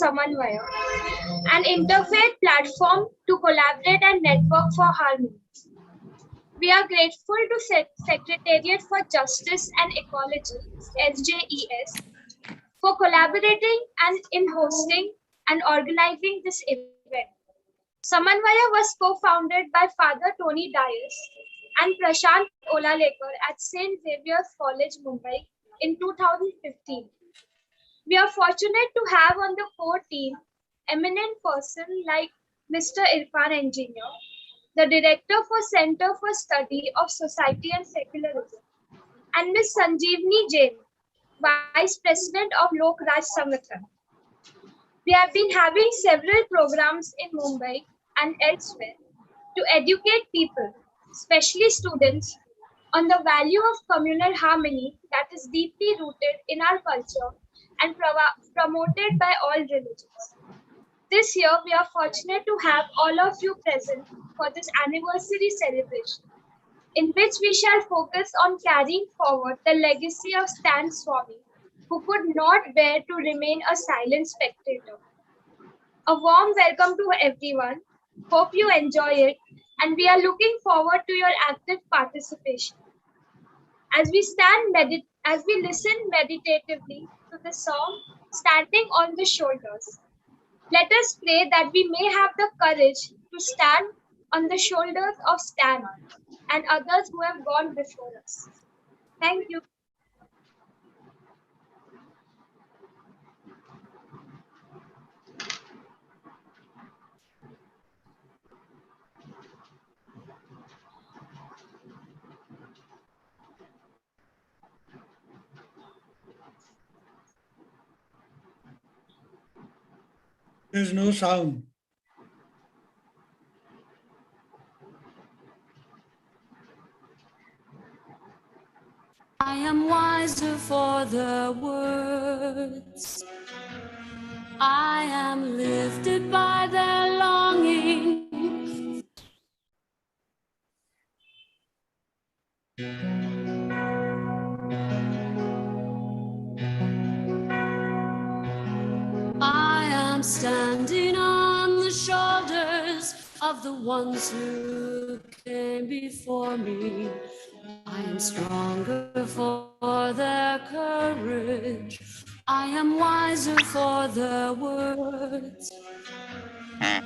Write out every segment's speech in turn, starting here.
SAMANVAYA, an interfaith platform to collaborate and network for harmony. We are grateful to Secretariat for Justice and Ecology, SJES, for collaborating and in hosting and organizing this event. SAMANVAYA was co-founded by Father Tony Dias and Prashant Olalekar at St. Xavier's College, Mumbai in 2015. We are fortunate to have on the core team eminent person like Mr. Irfan Engineer, the Director for Center for Study of Society and Secularism, and Ms. Sanjeevni Jain, Vice President of Lok Raj Sangathan. We have been having several programs in Mumbai and elsewhere to educate people, especially students, on the value of communal harmony that is deeply rooted in our culture and promoted by all religions. This year, we are fortunate to have all of you present for this anniversary celebration, in which we shall focus on carrying forward the legacy of Stan Swami, who could not bear to remain a silent spectator. A warm welcome to everyone. Hope you enjoy it, and we are looking forward to your active participation. As we listen meditatively to the song Standing on the Shoulders, let us pray that we may have the courage to stand on the shoulders of Stan and others who have gone before us. Thank you. There's no sound. I am wiser for the words. I am lifted by their longing. I am standing on the shoulders of the ones who came before me. I am stronger for their courage. I am wiser for the words.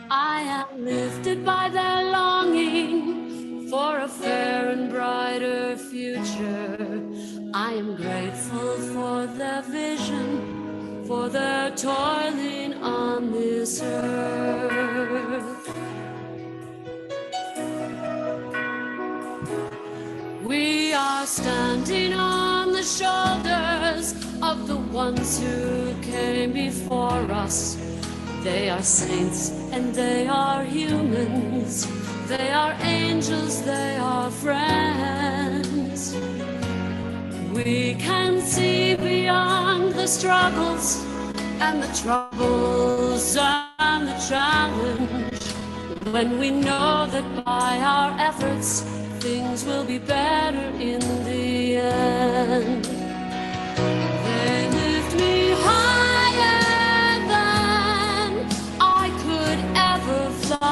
I am lifted by their longing for a fair and brighter future. I am grateful for their vision, for their toiling on this earth. We are standing on the shoulders of the ones who came before us. They are saints and they are humans. They are angels, they are friends. We can see beyond the struggles and the troubles and the challenge when we know that by our efforts things will be better in the end. They lift me higher than I could ever fly,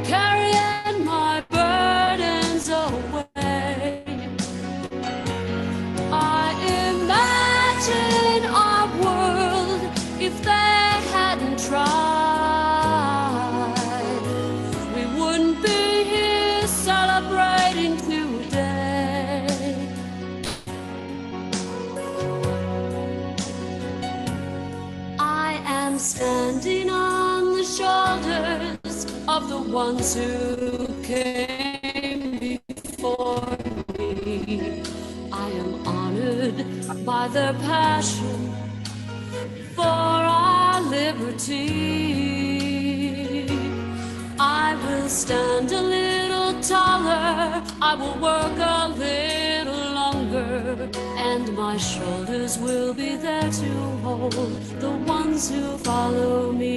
carrying my burdens away. I imagine our world if they hadn't tried. Standing on the shoulders of the ones who came before me. I am honored by their passion for our liberty. I will stand a little taller, I will work a little longer, and my shoulders will be there to hold the ones who follow me.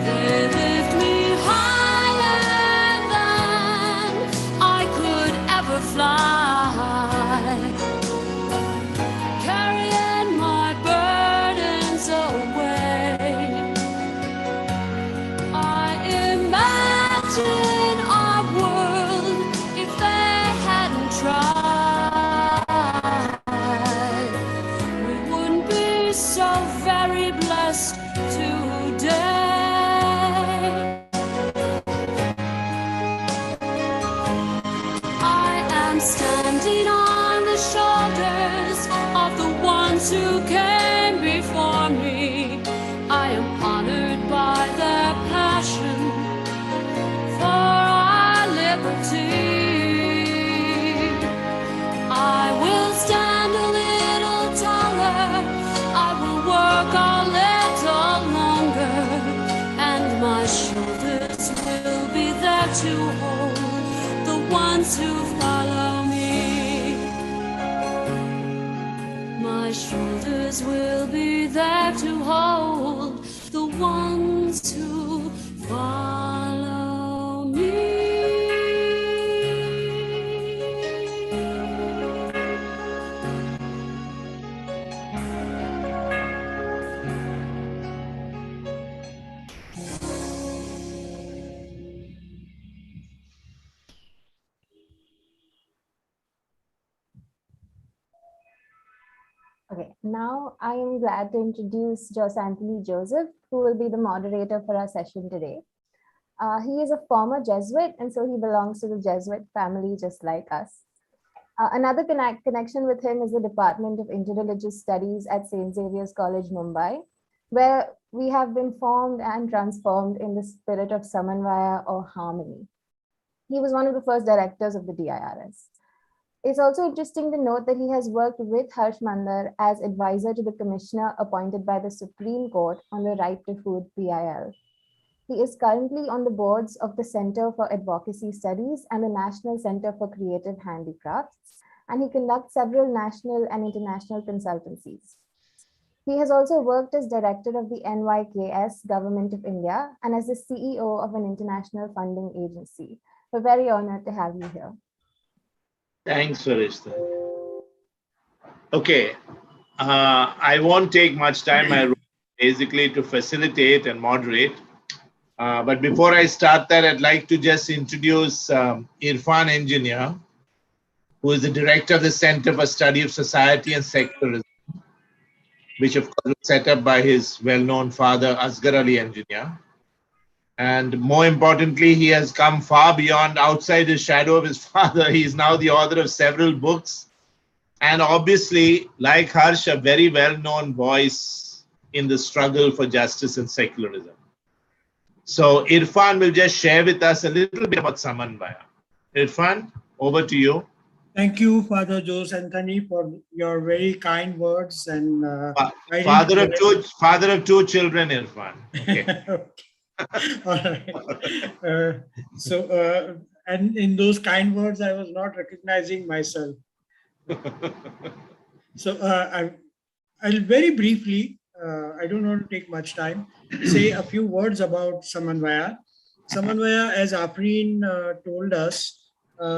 They lift me higher than I could ever fly, carrying so very blessed today. I am standing on the shoulders of the ones who came before me. I am honored by their passion for our liberty. I will stand a little taller, I will work a little longer, and my shoulders will be there to hold the ones who follow me. My shoulders will be there to hold the ones who follow me. Okay, now I am glad to introduce Jose Anthony Joseph, who will be the moderator for our session today. He is a former Jesuit, and so he belongs to the Jesuit family just like us. Another connection with him is the Department of Interreligious Studies at St. Xavier's College, Mumbai, where we have been formed and transformed in the spirit of Samanvaya or harmony. He was one of the first directors of the DIRS. It's also interesting to note that he has worked with Harsh Mandar as advisor to the commissioner appointed by the Supreme Court on the Right to Food PIL. He is currently on the boards of the Center for Advocacy Studies and the National Center for Creative Handicrafts, and he conducts several national and international consultancies. He has also worked as director of the NYKS Government of India and as the CEO of an international funding agency. We're very honored to have you here. Thanks, Farishta. Okay, I won't take much time. My role is basically to facilitate and moderate. But before I start that, I'd like to just introduce Irfan Engineer, who is the director of the Center for Study of Society and Secularism, which of course was set up by his well-known father, Asghar Ali Engineer. And more importantly, he has come far beyond outside the shadow of his father. He is now the author of several books. And obviously, like Harsh, a very well-known voice in the struggle for justice and secularism. So Irfan will just share with us a little bit about Samanvaya. Irfan, over to you. Thank you, Father Jose Anthony, for your very kind words. And father of two children, Irfan. Okay. Okay. All right. And in those kind words, I was not recognizing myself. So I'll very briefly, I don't want to take much time, say a few words about Samanvaya. Samanvaya, as Afreen told us,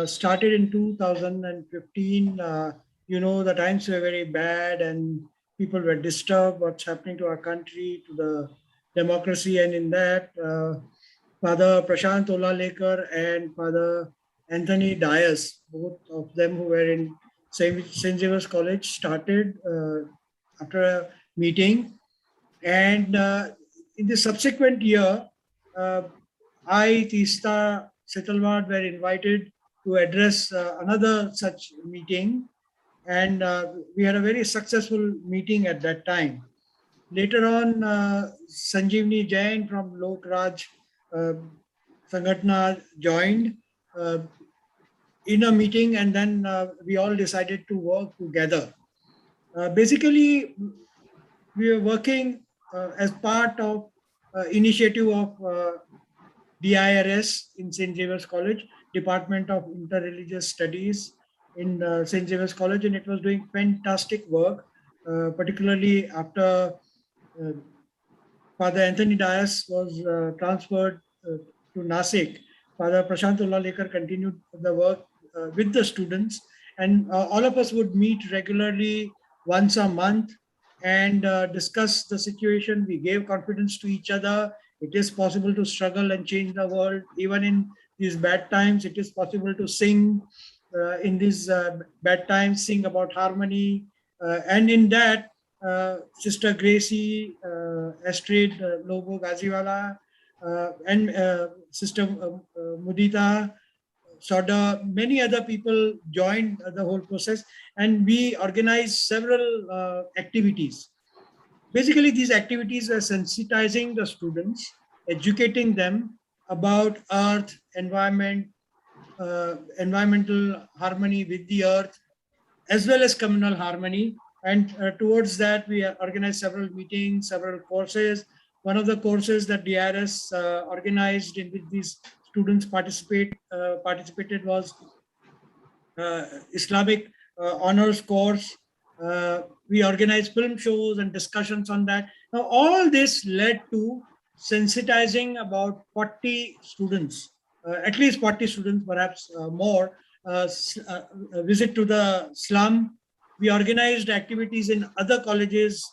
started in 2015. The times were very bad and people were disturbed what's happening to our country, to the democracy, and in that, Father Prashant Olalekar and Father Anthony Dias, both of them who were in St. Xavier's College, started after a meeting. And in the subsequent year, I, Tista, Setalwad were invited to address another such meeting. And we had a very successful meeting at that time. Later on, Sanjeevani Jain from Lok Raj Sangatna joined in a meeting, and then we all decided to work together. Basically, we were working as part of initiative of DIRS in St. Xavier's College, Department of Interreligious Studies in St. Xavier's College, and it was doing fantastic work, particularly after Father Anthony Dias was transferred to Nasik. Father Prashant Olalekar continued the work with the students, and all of us would meet regularly once a month and discuss the situation. We gave confidence to each other. It is possible to struggle and change the world. Even in these bad times, it is possible to sing in these bad times, sing about harmony. And in that, Sister Gracie, Astrid Lobo Gaziwala, and Sister Mudita, Soda, many other people joined the whole process, and we organized several activities. Basically, these activities are sensitizing the students, educating them about earth, environment, environmental harmony with the earth, as well as communal harmony. And towards that, we organized several meetings, several courses. One of the courses that DRS organized in which these students participated was Islamic honors course. We organized film shows and discussions on that. Now, all this led to sensitizing about 40 students, at least 40 students, perhaps more, a visit to the slum. We organized activities in other colleges,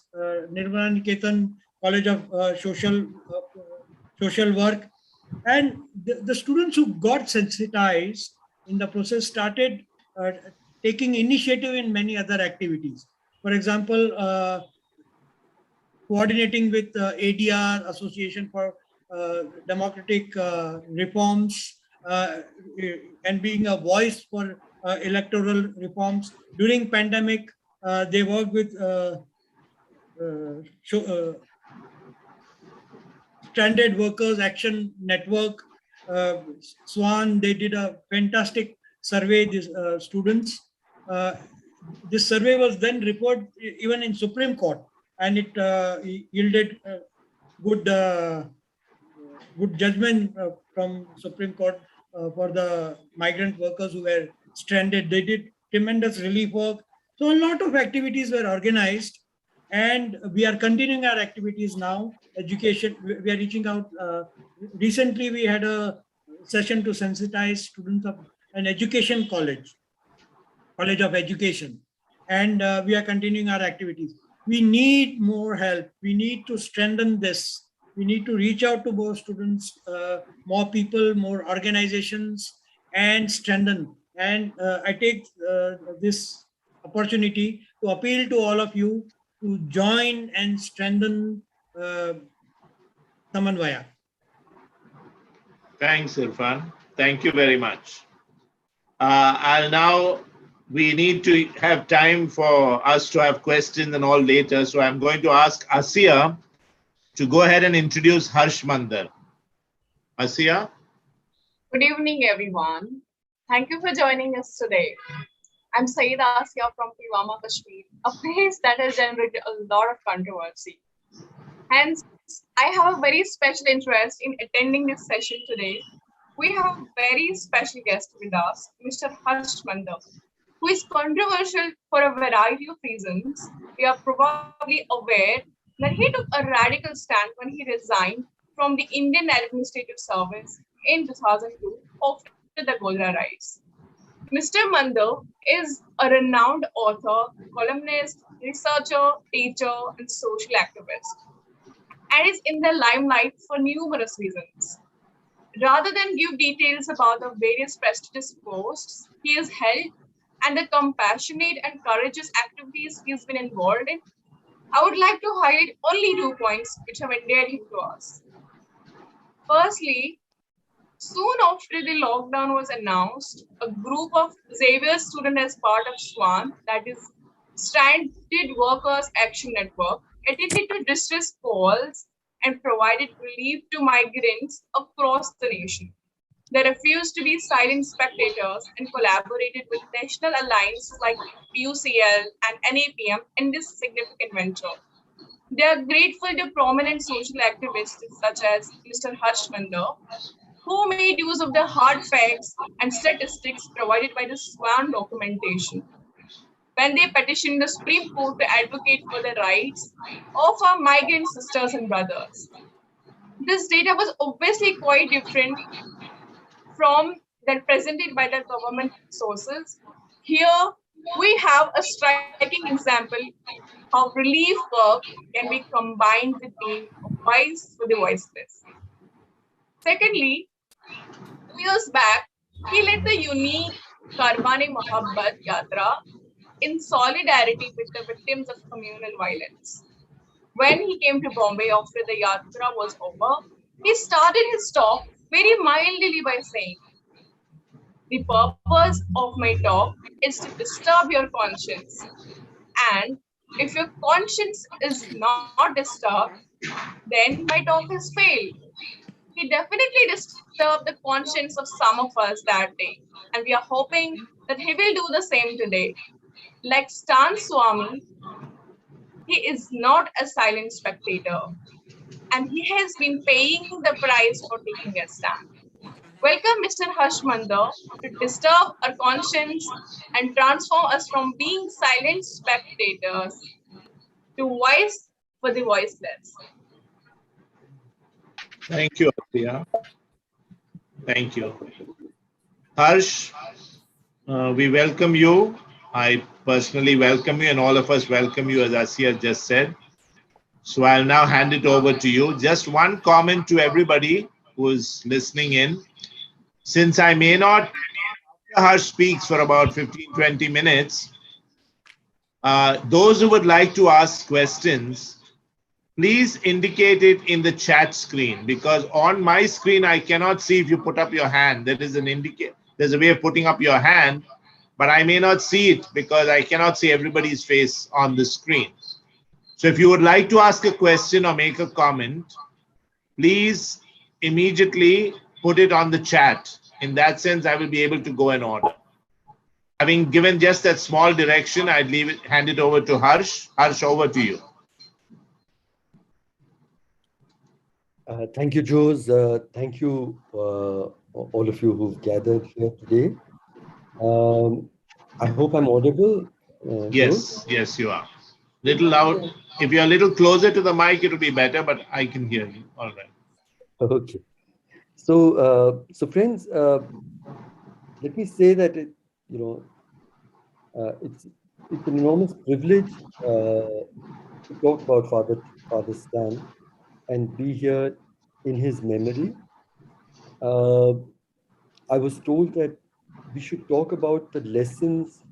Nirvana Niketan College of Social Work. And the students who got sensitized in the process started taking initiative in many other activities. For example, coordinating with ADR, Association for Democratic Reforms, and being a voice for electoral reforms. During pandemic, they worked with Stranded Workers Action Network, SWAN. They did a fantastic survey, these students. This survey was then reported even in Supreme Court, and it yielded good good judgment from Supreme Court for the migrant workers who were stranded. They did tremendous relief work. So a lot of activities were organized, and we are continuing our activities now. Education, we are reaching out. Recently, we had a session to sensitize students of an education college of education, and we are continuing our activities. We need more help. We need to strengthen this. We need to reach out to more students, more people, more organizations, and strengthen. And I take this opportunity to appeal to all of you to join and strengthen SAMANVAYA. Thanks, Irfan. Thank you very much. We need to have time for us to have questions and all later. So I'm going to ask Asiya to go ahead and introduce Harsh Mandar. Asiya? Good evening, everyone. Thank you for joining us today. I'm Saeed Asiya from Pulwama, Kashmir, a place that has generated a lot of controversy. Hence, I have a very special interest in attending this session today. We have a very special guest with us, Mr. Harsh Mandar, who is controversial for a variety of reasons. We are probably aware that he took a radical stand when he resigned from the Indian Administrative Service in 2002 after the Golra riots. Mr. Mandar is a renowned author, columnist, researcher, teacher, and social activist, and is in the limelight for numerous reasons. Rather than give details about the various prestigious posts he has held and the compassionate and courageous activities he has been involved in, I would like to highlight only 2 points which have endeared him to us. Firstly, soon after the lockdown was announced, a group of Xavier students as part of SWAN, that is Stranded Workers Action Network, attended to distress calls and provided relief to migrants across the nation. They refused to be silent spectators and collaborated with national alliances like UCL and NAPM in this significant venture. They are grateful to prominent social activists such as Mr. Harsh Mandar, who made use of the hard facts and statistics provided by the SWAN documentation when they petitioned the Supreme Court to advocate for the rights of our migrant sisters and brothers. This data was obviously quite different from that presented by the government sources. Here, we have a striking example how relief work can be combined with being a voice for the voiceless. Secondly, 2 years back, he led the unique Karwane Mohabbat Yatra in solidarity with the victims of communal violence. When he came to Bombay after the yatra was over, he started his talk very mildly by saying, "The purpose of my talk is to disturb your conscience. And if your conscience is not disturbed, then my talk has failed." He definitely disturbed the conscience of some of us that day, and we are hoping that he will do the same today. Like Stan Swami, he is not a silent spectator, and he has been paying the price for taking a stand. Welcome, Mr. Harshmander, to disturb our conscience and transform us from being silent spectators to voice for the voiceless. Thank you, Asiya. Thank you. Harsh, we welcome you. I personally welcome you, and all of us welcome you, as Asiya just said. So I'll now hand it over to you. Just one comment to everybody who's listening in. Since I may not, Harsh speaks for about 15-20 minutes, those who would like to ask questions, please indicate it in the chat screen, because on my screen I cannot see if you put up your hand. There is there's a way of putting up your hand, but I may not see it because I cannot see everybody's face on the screen. So if you would like to ask a question or make a comment, please immediately put it on the chat. In that sense, I will be able to go in order. Having given just that small direction, I'd hand it over to Harsh. Harsh, over to you. Thank you, Jose. Thank you, all of you who've gathered here today. I hope I'm audible. Yes, yes, you are. Little loud. If you're a little closer to the mic, it'll be better, but I can hear you. All right. Okay. So, friends, let me say that it's an enormous privilege to talk about Father Stan and be here in his memory. I was told that we should talk about the lessons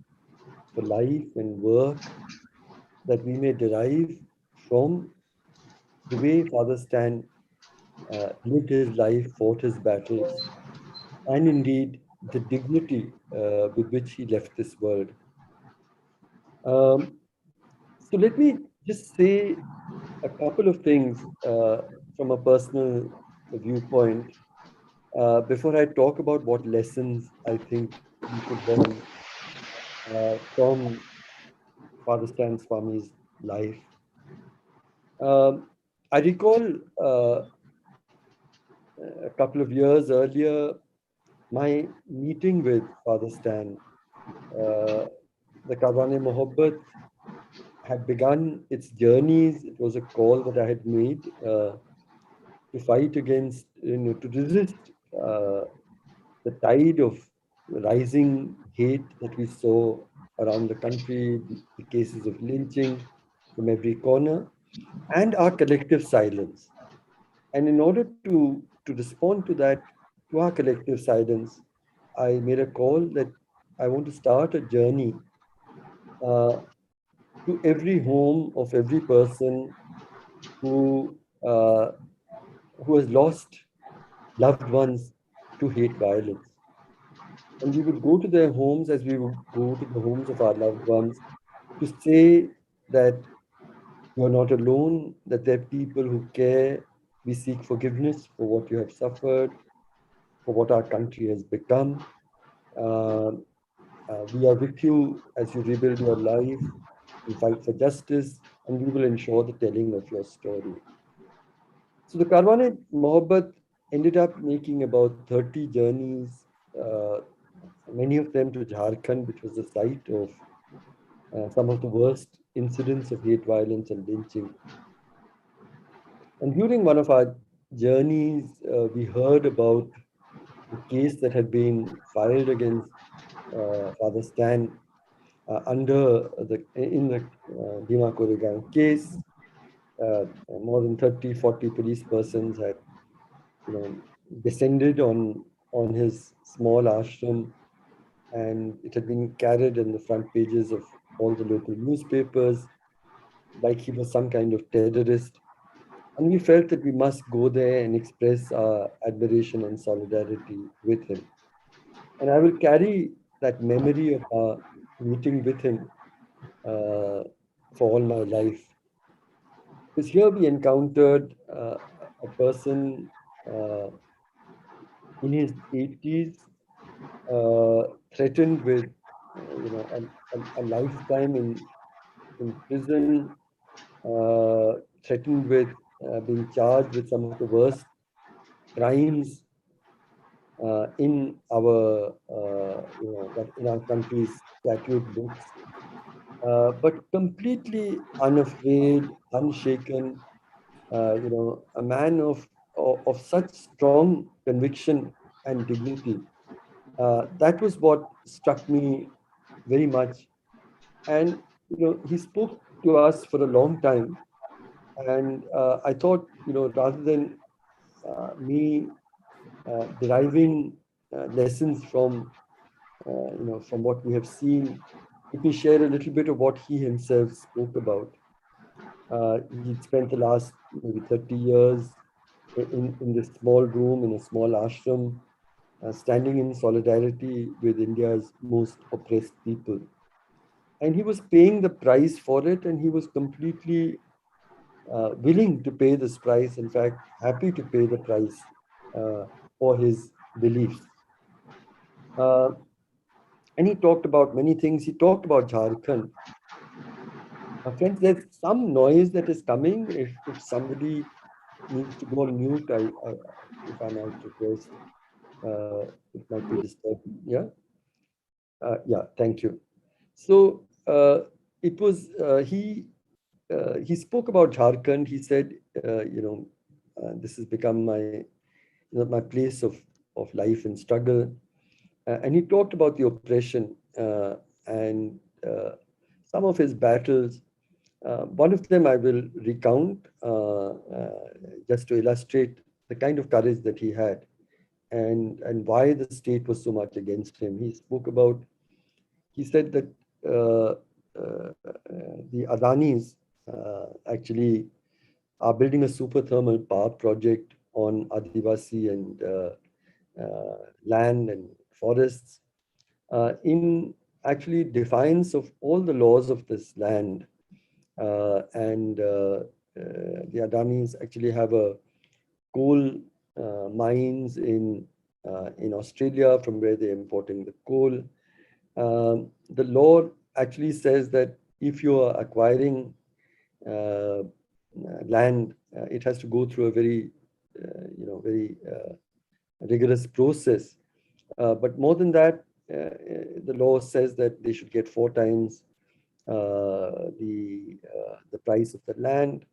for life and work that we may derive from the way Father Stan lived his life, fought his battles, and indeed the dignity with which he left this world. So let me just say a couple of things from a personal viewpoint before I talk about what lessons I think we should learn from Father Stan Swami's life. I recall a couple of years earlier, my meeting with Father Stan. The Karwane Mohabbat had begun its journeys. It was a call that I had made to fight against, to resist the tide of rising hate that we saw around the country, the cases of lynching from every corner, and our collective silence. And in order to respond to that, to our collective silence, I made a call that I want to start a journey to every home of every person who has lost loved ones to hate violence. And we would go to their homes as we would go to the homes of our loved ones to say that you're not alone, that there are people who care. We seek forgiveness for what you have suffered, for what our country has become. We are with you as you rebuild your life and fight for justice, and we will ensure the telling of your story. So the Karwane Mohabbat ended up making about 30 journeys, many of them to Jharkhand, which was the site of some of the worst incidents of hate violence and lynching. And during one of our journeys, we heard about the case that had been filed against Father Stan in the Bhima Koregaon case. More than 30-40 police persons had descended on his small ashram, and it had been carried in the front pages of all the local newspapers, like he was some kind of terrorist. And we felt that we must go there and express our admiration and solidarity with him. And I will carry that memory of our meeting with him for all my life. Because here we encountered a person in his 80s, threatened with, a lifetime in prison, threatened with being charged with some of the worst crimes in our, in our country's statute books, but completely unafraid, unshaken. A man of such strong conviction and dignity. That was what struck me very much. And he spoke to us for a long time, and I thought, rather than me deriving lessons from what we have seen, let me share a little bit of what he himself spoke about. He'd spent the last maybe 30 years in this small room, in a small ashram, standing in solidarity with India's most oppressed people. And he was paying the price for it, and he was completely willing to pay this price, in fact, happy to pay the price for his beliefs. And he talked about many things. He talked about Jharkhand. Friends, there's some noise that is coming. If somebody needs to go on mute, if I might request, it might be disturbing. Yeah? Yeah, thank you. So it was, he spoke about Jharkhand. He said, this has become my place of life and struggle. And he talked about the oppression and some of his battles. One of them I will recount just to illustrate the kind of courage that he had and why the state was so much against him. He said that the Adanis actually are building a super thermal power project on Adivasi and land and forests in actually defiance of all the laws of this land. The Adanis actually have a coal mines in Australia from where they're importing the coal. The law actually says that if you are acquiring land, it has to go through a very, very rigorous process. But more than that, the law says that they should get 4 times the price of the land,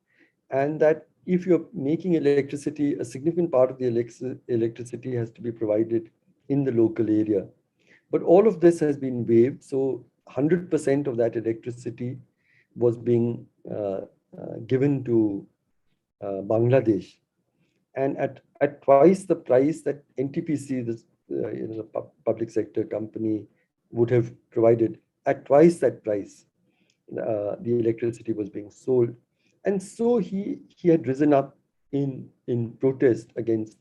and that if you're making electricity, a significant part of the electricity has to be provided in the local area. But all of this has been waived, so 100% of that electricity was being given to Bangladesh, and at twice the price that NTPC, the public sector company, would have provided. At twice that price, the electricity was being sold. And so he had risen up in protest against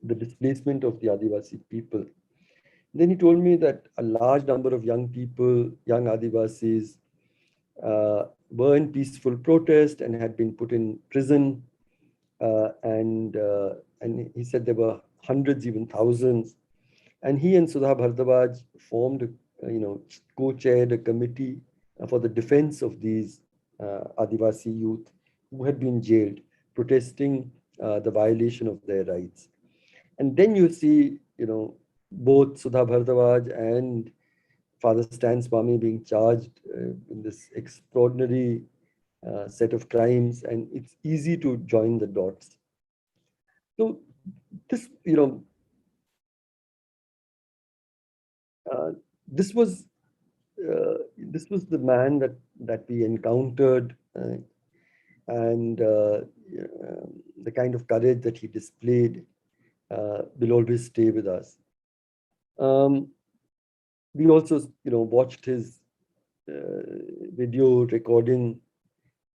the displacement of the Adivasi people. Then he told me that a large number of young people, young Adivasis, were in peaceful protest and had been put in prison. And he said there were hundreds, even thousands. And he and Sudha Bhardwaj formed, co-chaired a committee for the defense of these Adivasi youth who had been jailed, protesting the violation of their rights. And then you see, both Sudha Bhardwaj and Father Stan Swami being charged in this extraordinary set of crimes, and it's easy to join the dots. So this, this was the man that we encountered, and the kind of courage that he displayed will always stay with us. We also, watched his video recording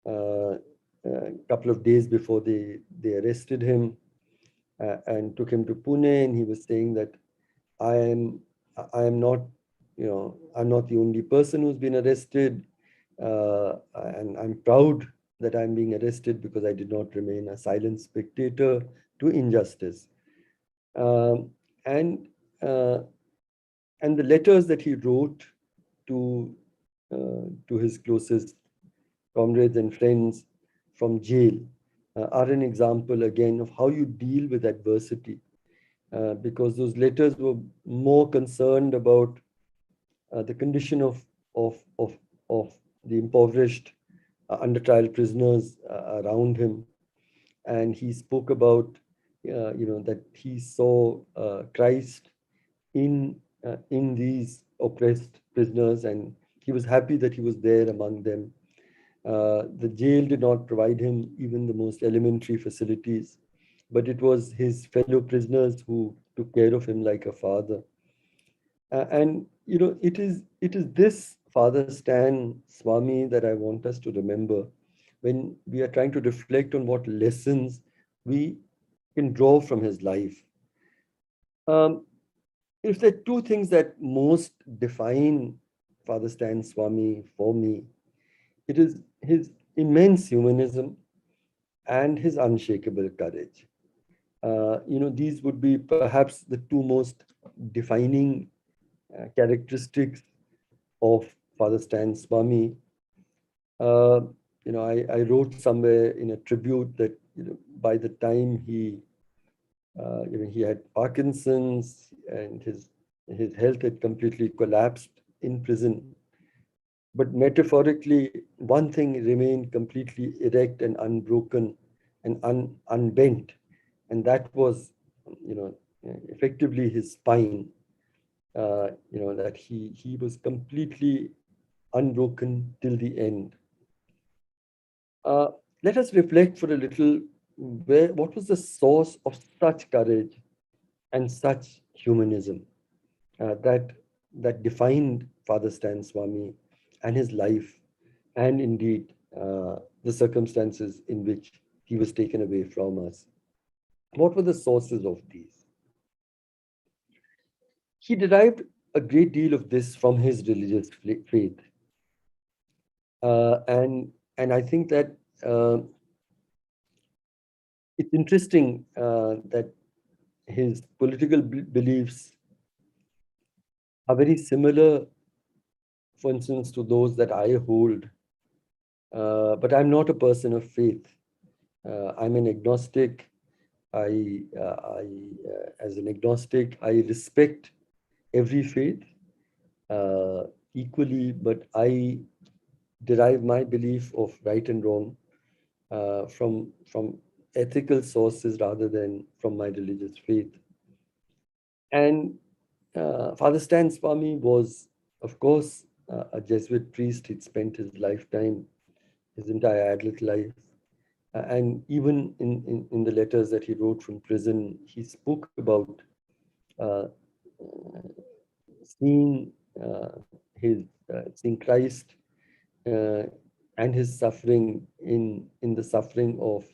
a couple of days before they arrested him and took him to Pune, and he was saying that I am not, I'm not the only person who's been arrested, and I'm proud that I'm being arrested because I did not remain a silent spectator to injustice. Um, and and the letters that he wrote to his closest comrades and friends from jail are an example again of how you deal with adversity, because those letters were more concerned about the condition of, of, of the impoverished under trial prisoners around him. And he spoke about, that he saw Christ in these oppressed prisoners, and he was happy that he was there among them. The jail did not provide him even the most elementary facilities, but it was his fellow prisoners who took care of him like a father. And it is this Father Stan Swami that I want us to remember when we are trying to reflect on what lessons we can draw from his life. If there are two things that most define Father Stan Swami for me, it is his immense humanism and his unshakable courage. These would be perhaps the two most defining characteristics of Father Stan Swami. I wrote somewhere in a tribute that by the time he had Parkinson's and his health had completely collapsed in prison. But metaphorically, one thing remained completely erect and unbroken and unbent, and that was, effectively his spine. That he was completely unbroken till the end. Let us reflect for a little what was the source of such courage and such humanism that defined Father Stan Swami and his life, and indeed the circumstances in which he was taken away from us. What were the sources of these? He derived a great deal of this from his religious faith. And I think that it's interesting that his political beliefs are very similar, for instance, to those that I hold. But I'm not a person of faith. I'm an agnostic. As an agnostic, I respect every faith equally, but I derive my belief of right and wrong from ethical sources rather than from my religious faith. And Father Stan Swami was, of course, a Jesuit priest. He'd spent his lifetime, his entire adult life. And even in the letters that he wrote from prison, he spoke about seeing seeing Christ and his suffering in the suffering of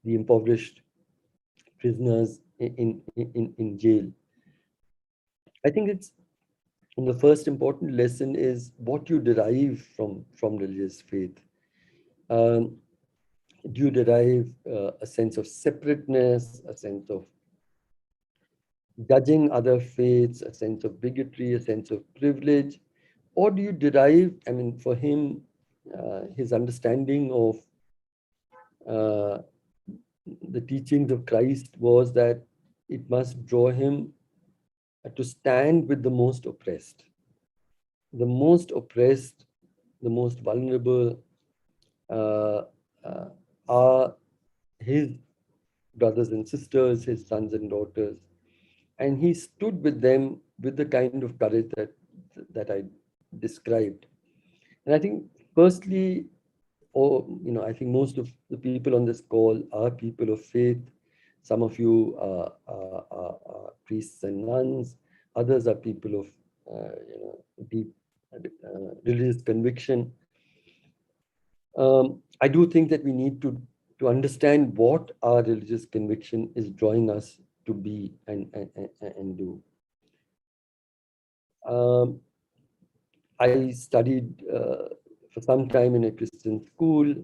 the impoverished prisoners in jail. I think it's the first important lesson is what you derive from religious faith. Do you derive a sense of separateness, a sense of judging other faiths, a sense of bigotry, a sense of privilege? Or do you derive, I mean, for him, his understanding of the teachings of Christ was that it must draw him to stand with the most oppressed. The most oppressed, the most vulnerable are his brothers and sisters, his sons and daughters. And he stood with them with the kind of courage that I described. And I think, firstly, I think most of the people on this call are people of faith. Some of you are priests and nuns. Others are people of deep religious conviction, I do think that we need to understand what our religious conviction is drawing us to be and do. Um, I studied for some time in a Christian school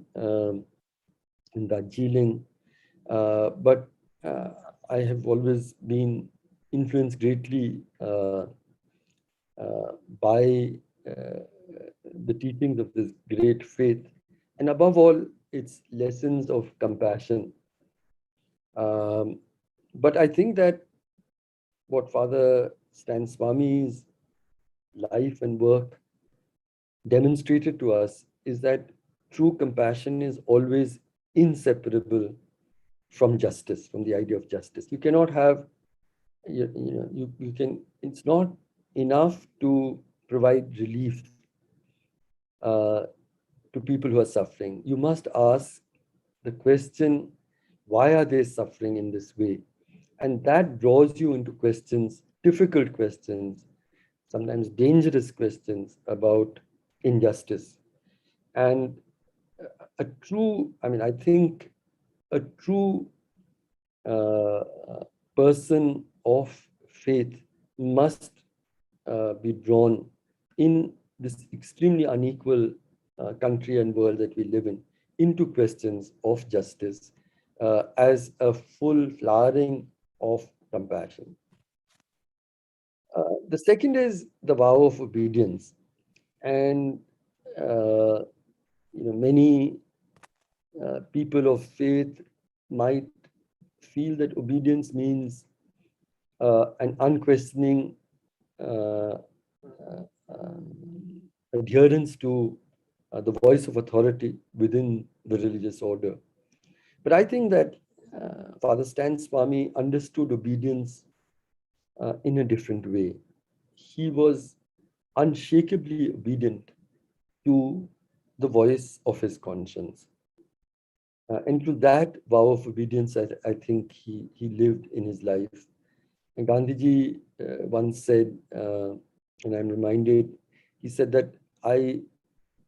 in Darjeeling, but I have always been influenced greatly by the teachings of this great faith, and above all, its lessons of compassion. But I think that what Father Stan Swami's life and work demonstrated to us is that true compassion is always inseparable from justice, from the idea of justice. You cannot have, you can, it's not enough to provide relief to people who are suffering. You must ask the question, why are they suffering in this way? And that draws you into questions, difficult questions, sometimes dangerous questions about injustice. And I think a true person of faith must be drawn in this extremely unequal country and world that we live in into questions of justice as a full flowering of compassion. The second is the vow of obedience. And many people of faith might feel that obedience means an unquestioning adherence to the voice of authority within the religious order. But I think that Father Stan Swami understood obedience in a different way. He was unshakably obedient to the voice of his conscience. And to that vow of obedience, I think he lived in his life. And Gandhiji once said, and I'm reminded, he said that I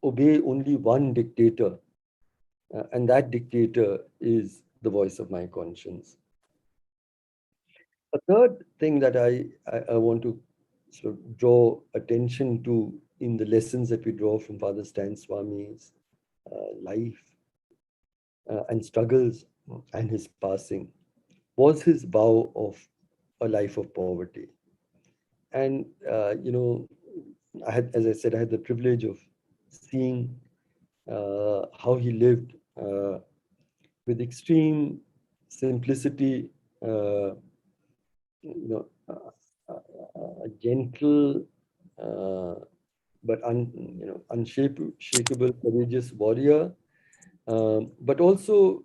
obey only one dictator, and that dictator is the voice of my conscience. A third thing that I want to sort of draw attention to in the lessons that we draw from Father Stan Swami's life and struggles and his passing was his vow of a life of poverty. And, as I said, I had the privilege of seeing how he lived with extreme simplicity, a gentle but unshakable, courageous warrior, but also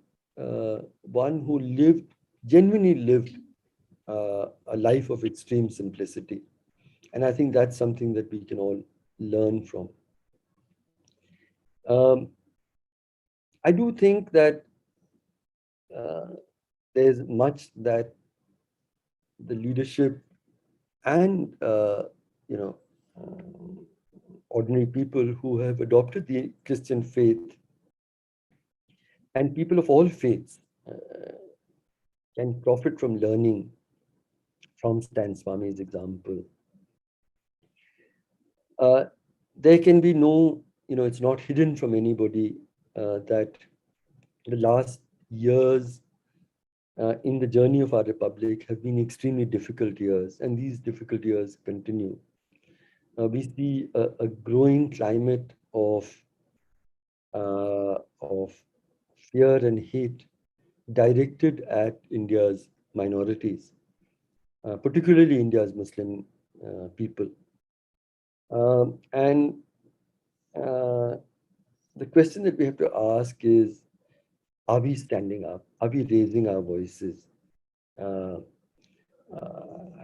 one who genuinely lived a life of extreme simplicity. And I think that's something that we can all learn from. I do think that there's much that the leadership and ordinary people who have adopted the Christian faith and people of all faiths can profit from learning from Stan Swami's example. There can be no, it's not hidden from anybody that the last years in the journey of our republic have been extremely difficult years, and these difficult years continue. We see a growing climate of fear and hate directed at India's minorities, particularly India's Muslim people. And the question that we have to ask is, are we standing up? Are we raising our voices? I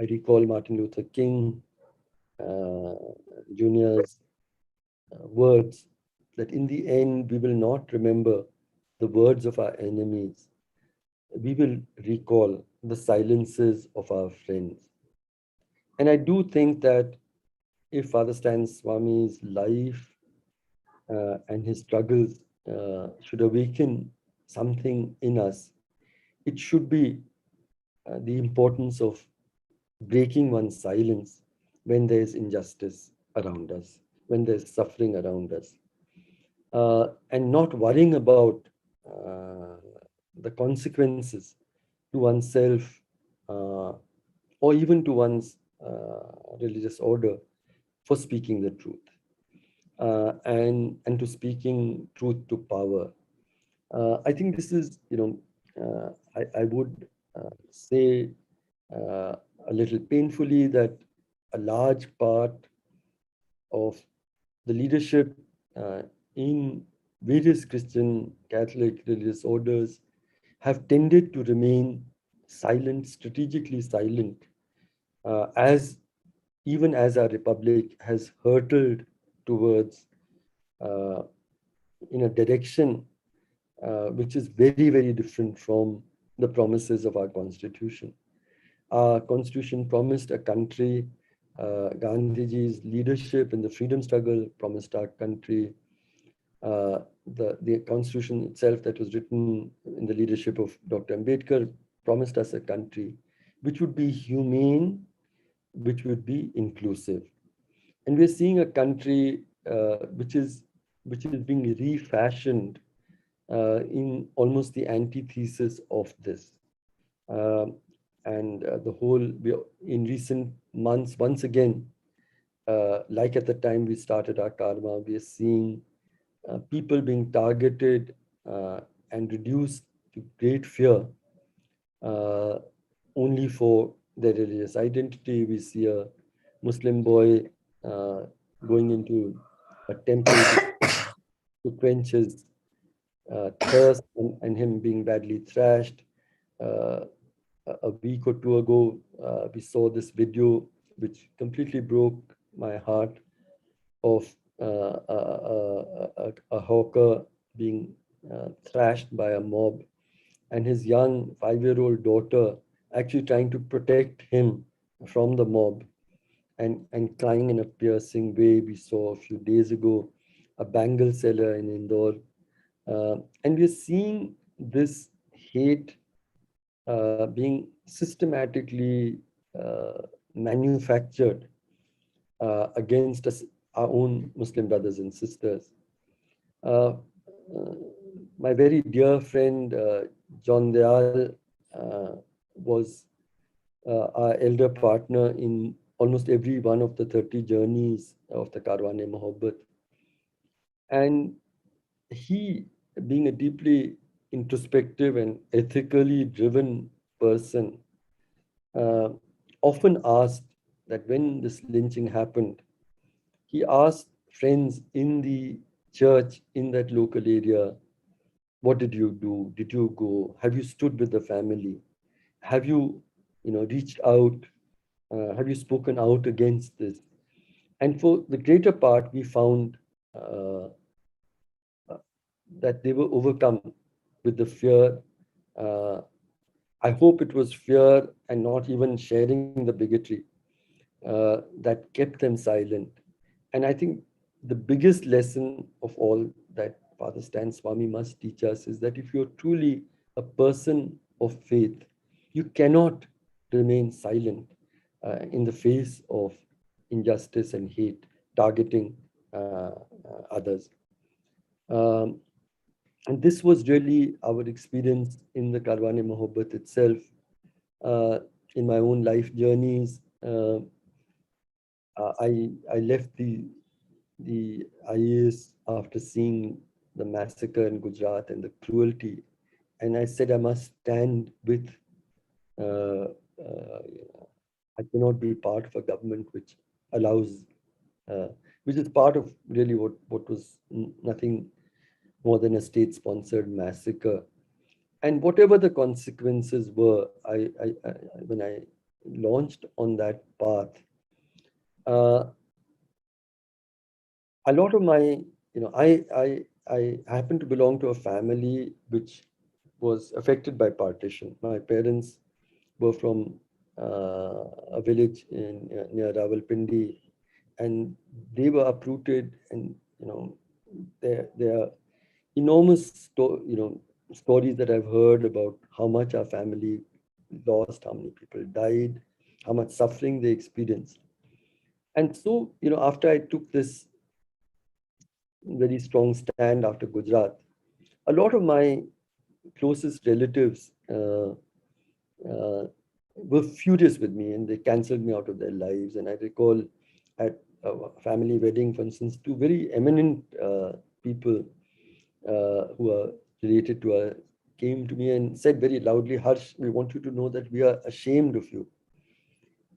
recall Martin Luther King Jr.'s words that in the end, we will not remember the words of our enemies. We will recall the silences of our friends. And I do think that if Father Stan Swami's life and his struggles should awaken something in us, it should be the importance of breaking one's silence when there is injustice around us, when there's suffering around us, and not worrying about the consequences to oneself or even to one's religious order for speaking the truth and to speaking truth to power. I think this is, I would say a little painfully that a large part of the leadership in various Christian, Catholic religious orders have tended to remain silent, strategically silent, as even as our republic has hurtled towards in a direction which is very, very different from the promises of our constitution. Our constitution promised a country, Gandhiji's leadership in the freedom struggle promised our country, the constitution itself that was written in the leadership of Dr. Ambedkar promised us a country which would be humane, which would be inclusive. And we're seeing a country which is being refashioned in almost the antithesis of this. The whole, in recent months, once again, like at the time we started our karma, we are seeing people being targeted and reduced to great fear only for their religious identity. We see a Muslim boy going into a temple to quench his thirst and him being badly thrashed. A week or two ago, we saw this video which completely broke my heart of a hawker being thrashed by a mob and his young 5-year-old daughter actually trying to protect him from the mob and crying in a piercing way. We saw a few days ago a bangle seller in Indore. And we're seeing this hate being systematically manufactured against us, our own Muslim brothers and sisters. My very dear friend John Dayal was our elder partner in almost every one of the 30 journeys of the Karwan-e Mohabbat. And he, being a deeply introspective and ethically driven person, often asked that when this lynching happened, he asked friends in the church in that local area, what did you do? Did you go? Have you stood with the family? Have you, reached out? Have you spoken out against this? And for the greater part, we found that they were overcome with the fear. I hope it was fear and not even sharing the bigotry that kept them silent. And I think the biggest lesson of all that Father Stan Swami must teach us is that if you're truly a person of faith, you cannot remain silent in the face of injustice and hate targeting others. And this was really our experience in the Karwan-e Mohabbat itself. In my own life journeys, I left the IAS after seeing the massacre in Gujarat and the cruelty, and I said I must stand with. I cannot be part of a government which allows, which is part of really what was nothing more than a state-sponsored massacre. And whatever the consequences were, when I launched on that path, a lot of my, I happen to belong to a family which was affected by partition. My parents were from a village near Rawalpindi, and they were uprooted, and there are enormous stories that I've heard about how much our family lost, how many people died, how much suffering they experienced. And so, after I took this very strong stand after Gujarat, a lot of my closest relatives were furious with me, and they cancelled me out of their lives. And I recall at a family wedding, for instance, two very eminent people who are related to us came to me and said very loudly, "Harsh, we want you to know that we are ashamed of you."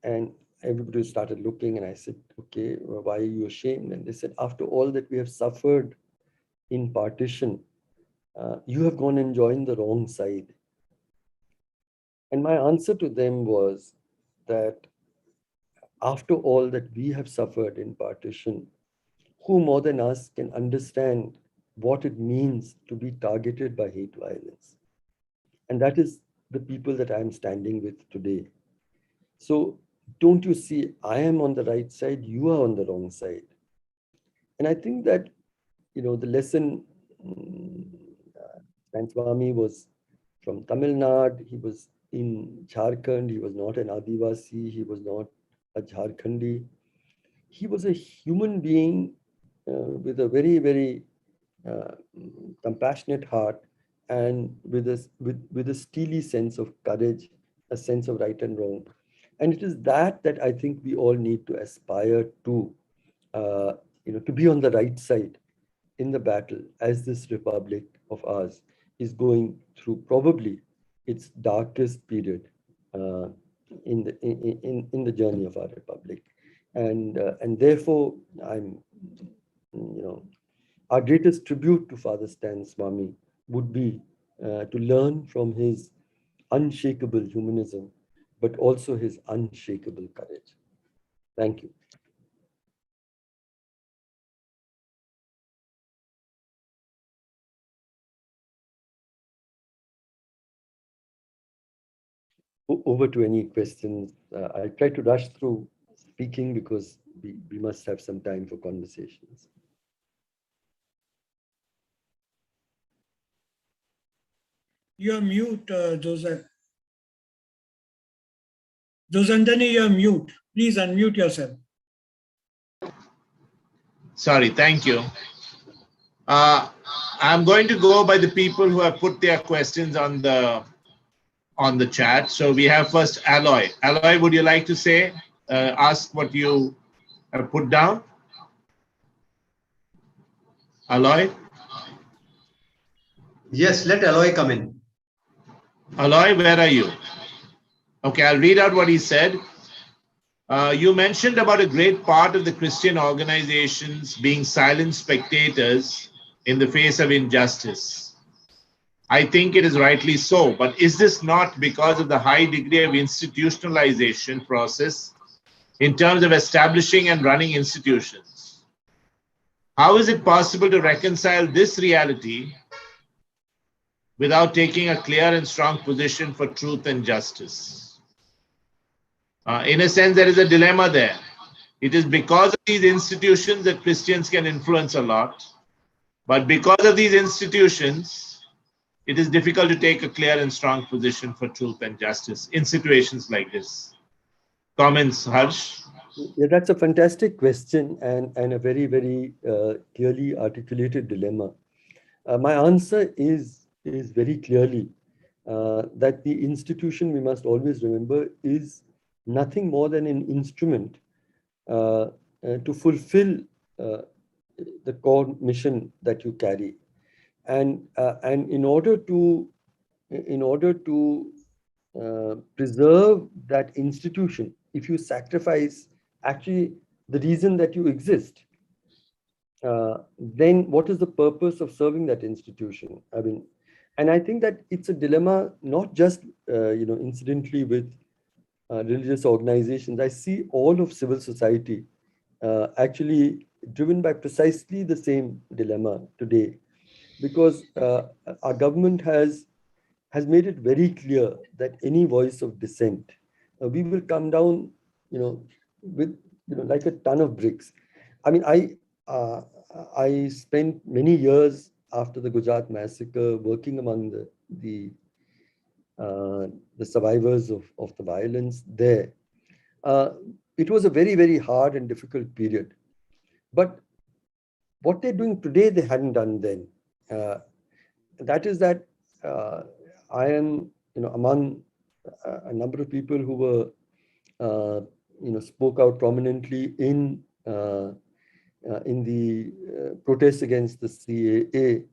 And everybody started looking, and I said, "Okay, well, why are you ashamed?" And they said, "After all that we have suffered in partition, you have gone and joined the wrong side." And my answer to them was that after all that we have suffered in partition, who more than us can understand what it means to be targeted by hate violence? And that is the people that I'm standing with today. So don't you see, I am on the right side, you are on the wrong side. And I think that, the lesson, Swami was from Tamil Nadu, he was in Jharkhand, he was not an Adivasi, he was not a Jharkhandi. He was a human being with a very, very uh, compassionate heart, and with a steely sense of courage, a sense of right and wrong. And it is that I think we all need to aspire to, to be on the right side in the battle, as this republic of ours is going through probably its darkest period uh, in the journey of our republic. And therefore, our greatest tribute to Father Stan Swami would be to learn from his unshakable humanism, but also his unshakable courage. Thank you. Over to any questions. I'll try to rush through speaking because we must have some time for conversations. You're mute, Joseph. Josandani, you're mute. Please unmute yourself. Sorry, thank you. I'm going to go by the people who have put their questions on the chat. So we have first Aloy. Aloy, would you like to say, ask what you have put down? Aloy? Yes, let Aloy come in. Aloy, where are you? Okay, I'll read out what he said. You mentioned about a great part of the Christian organizations being silent spectators in the face of injustice. I think it is rightly so, but is this not because of the high degree of institutionalization process in terms of establishing and running institutions? How is it possible to reconcile this reality without taking a clear and strong position for truth and justice? In a sense, there is a dilemma there. It is because of these institutions that Christians can influence a lot, but because of these institutions, it is difficult to take a clear and strong position for truth and justice in situations like this. Comments, Harsh? Yeah, that's a fantastic question and a very, very clearly articulated dilemma. My answer is very clearly that the institution, we must always remember, is nothing more than an instrument to fulfill the core mission that you carry. And in order to preserve that institution, if you sacrifice actually the reason that you exist, then what is the purpose of serving that institution? I mean, and I think that it's a dilemma, not just incidentally with religious organizations. I see all of civil society actually driven by precisely the same dilemma today, because our government has made it very clear that any voice of dissent, we will come down, with like a ton of bricks. I mean, I spent many years after the Gujarat massacre working among uh, the survivors of the violence there. Uh, it was a very, very hard and difficult period. But what they're doing today, they hadn't done then. Uh, that is that I am, among a number of people who were, spoke out prominently in the protests against the CAA.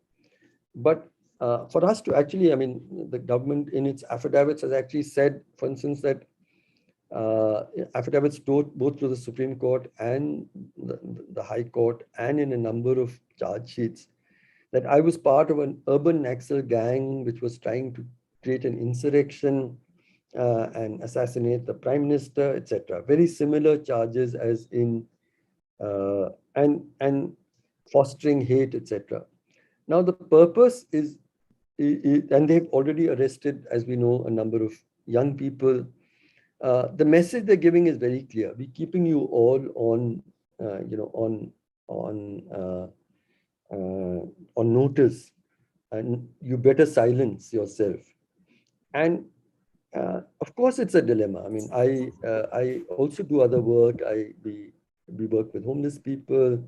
But for us to actually, I mean, the government in its affidavits has actually said, for instance, that affidavits both to the Supreme Court and the High Court and in a number of charge sheets that I was part of an urban Naxal gang which was trying to create an insurrection and assassinate the Prime Minister, etc. Very similar charges as in and fostering hate, etc. Now the purpose is, and they've already arrested, as we know, a number of young people. The message they're giving is very clear. We're keeping you all on, on notice, and you better silence yourself. And of course, it's a dilemma. I mean, I also do other work. We work with homeless people.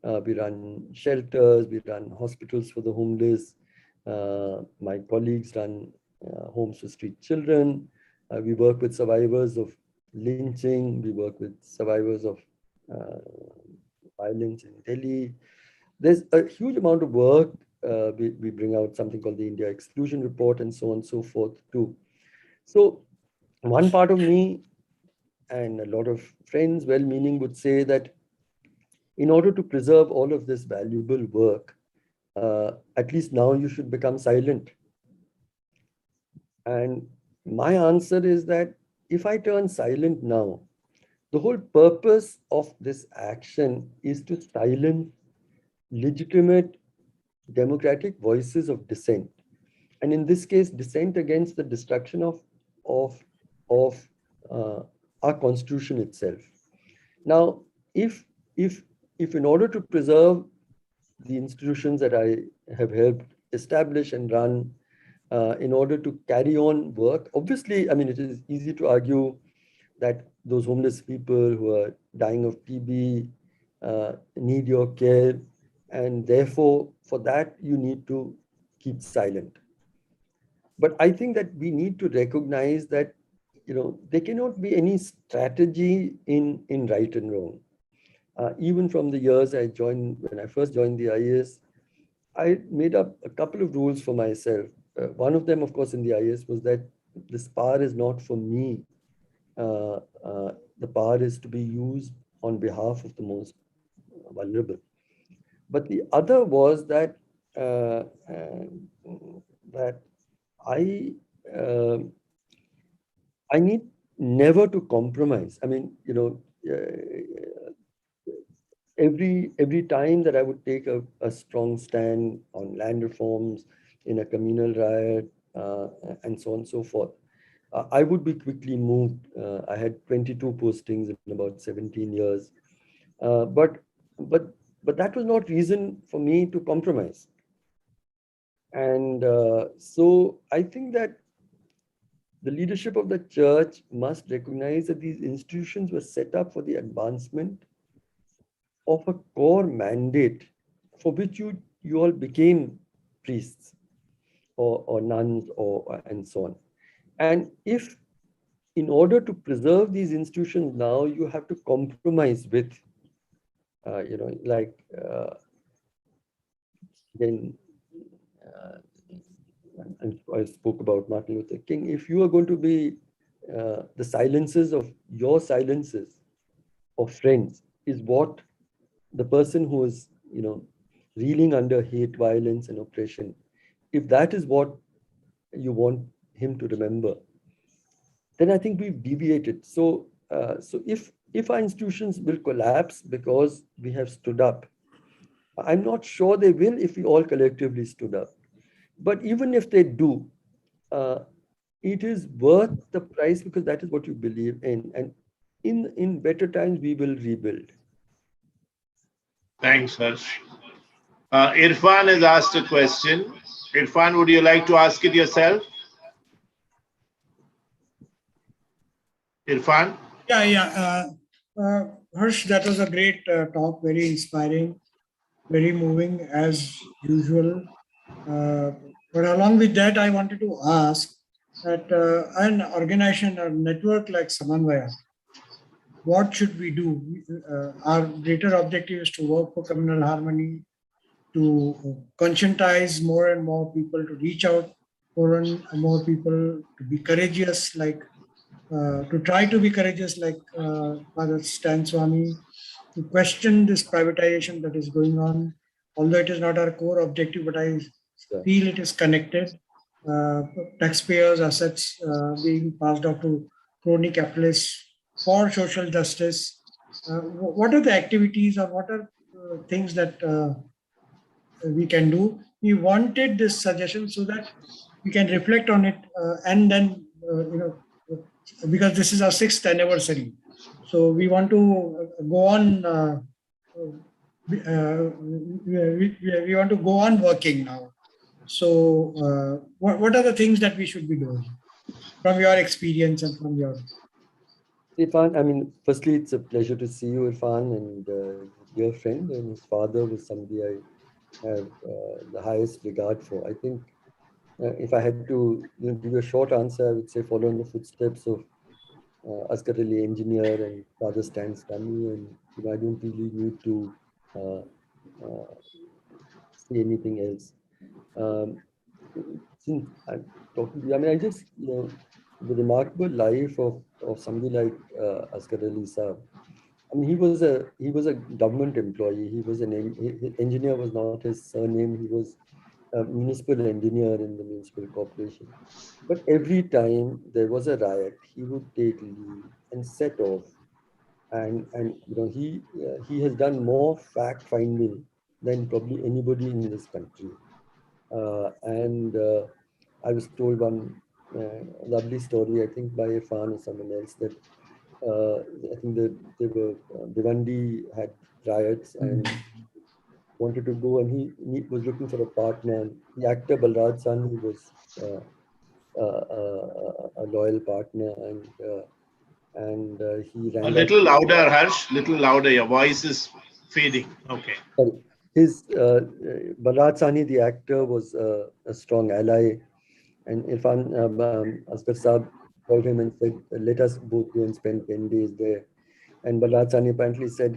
We run shelters. We run hospitals for the homeless. My colleagues run homes for street children. We work with survivors of lynching. We work with survivors of violence in Delhi. There's a huge amount of work. We bring out something called the India Exclusion Report and so on and so forth too. So one part of me and a lot of friends, well-meaning, would say that in order to preserve all of this valuable work, at least now you should become silent. And my answer is that if I turn silent now, the whole purpose of this action is to silence legitimate democratic voices of dissent. And in this case, dissent against the destruction of our constitution itself. Now, if in order to preserve the institutions that I have helped establish and run, in order to carry on work, obviously, I mean, it is easy to argue that those homeless people who are dying of TB need your care, and therefore, for that, you need to keep silent. But I think that we need to recognize that, there cannot be any strategy in right and wrong. Even from the years when I first joined the IAS, I made up a couple of rules for myself. One of them, of course, in the IAS was that this power is not for me. The power is to be used on behalf of the most vulnerable. But the other was that that I need never to compromise. I mean, every time that I would take a strong stand on land reforms in a communal riot and so on and so forth, I would be quickly moved. I had 22 postings in about 17 years, but that was not reason for me to compromise. And so I think that the leadership of the church must recognize that these institutions were set up for the advancement of a core mandate for which you all became priests or nuns and so on. And if in order to preserve these institutions now, you have to compromise with, then I spoke about Martin Luther King. If you are going to be the silences of your silences of friends is what the person who is, reeling under hate, violence, and oppression, if that is what you want him to remember, then I think we've deviated. So, if our institutions will collapse because we have stood up, I'm not sure they will if we all collectively stood up. But even if they do, it is worth the price because that is what you believe in. And in better times, we will rebuild. Thanks, Harsh. Irfan has asked a question. Irfan, would you like to ask it yourself? Irfan? Harsh, that was a great talk, very inspiring, very moving as usual. But along with that, I wanted to ask that an organization or network like Samanvaya, what should we do? Our greater objective is to work for communal harmony, to conscientize more and more people, to reach out more and more people, to be courageous, like to try to be courageous, like Father Stan Swami, to question this privatization that is going on. Although it is not our core objective, but I feel it is connected. Uh, Taxpayers' assets being passed off to crony capitalists for social justice. What are the activities or what are things that we can do? We wanted this suggestion so that we can reflect on it and then, because this is our 6th anniversary. So we want to go on. We want to go on working now. So what are the things that we should be doing from your experience and from your? Irfan, I mean, firstly, it's a pleasure to see you, Irfan, and dear friend. And his father was somebody I have the highest regard for. I think if I had to give you a short answer, I would say follow in the footsteps of Asghar Ali Engineer and Father Stan Swami, and I don't really need to uh, uh, say anything else. Since I'm talking to you, I mean, I just, the remarkable life of somebody like Asghar Ali Saab. I mean, he was a government employee. He was engineer was not his surname. He was a municipal engineer in the municipal corporation. But every time there was a riot, he would take leave and set off. And he has done more fact finding than probably anybody in this country. And I was told one lovely story, I think by Irfan or someone else, that I think that they were Bhiwandi had riots and wanted to go, and he was looking for a partner. The actor Balraj Sahni was a loyal partner, and he A rang out. little louder, Harsh. Little louder. Your voice is fading. Okay. Sorry. His Balraj Sahni, the actor, was a strong ally, and Irfan Asghar Saab called him and said, "Let us both go and spend 10 days there." And Balraj Sahni apparently said,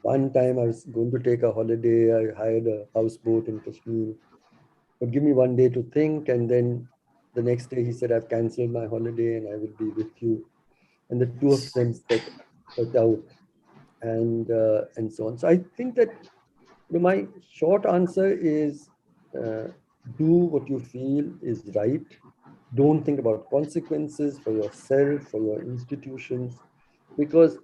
one time I was going to take a holiday, I hired a houseboat in Kashmir, but give me one day to think. And then the next day he said, "I've cancelled my holiday and I will be with you." And the two of them set out and so on. So I think that my short answer is do what you feel is right. Don't think about consequences for yourself, for your institutions, because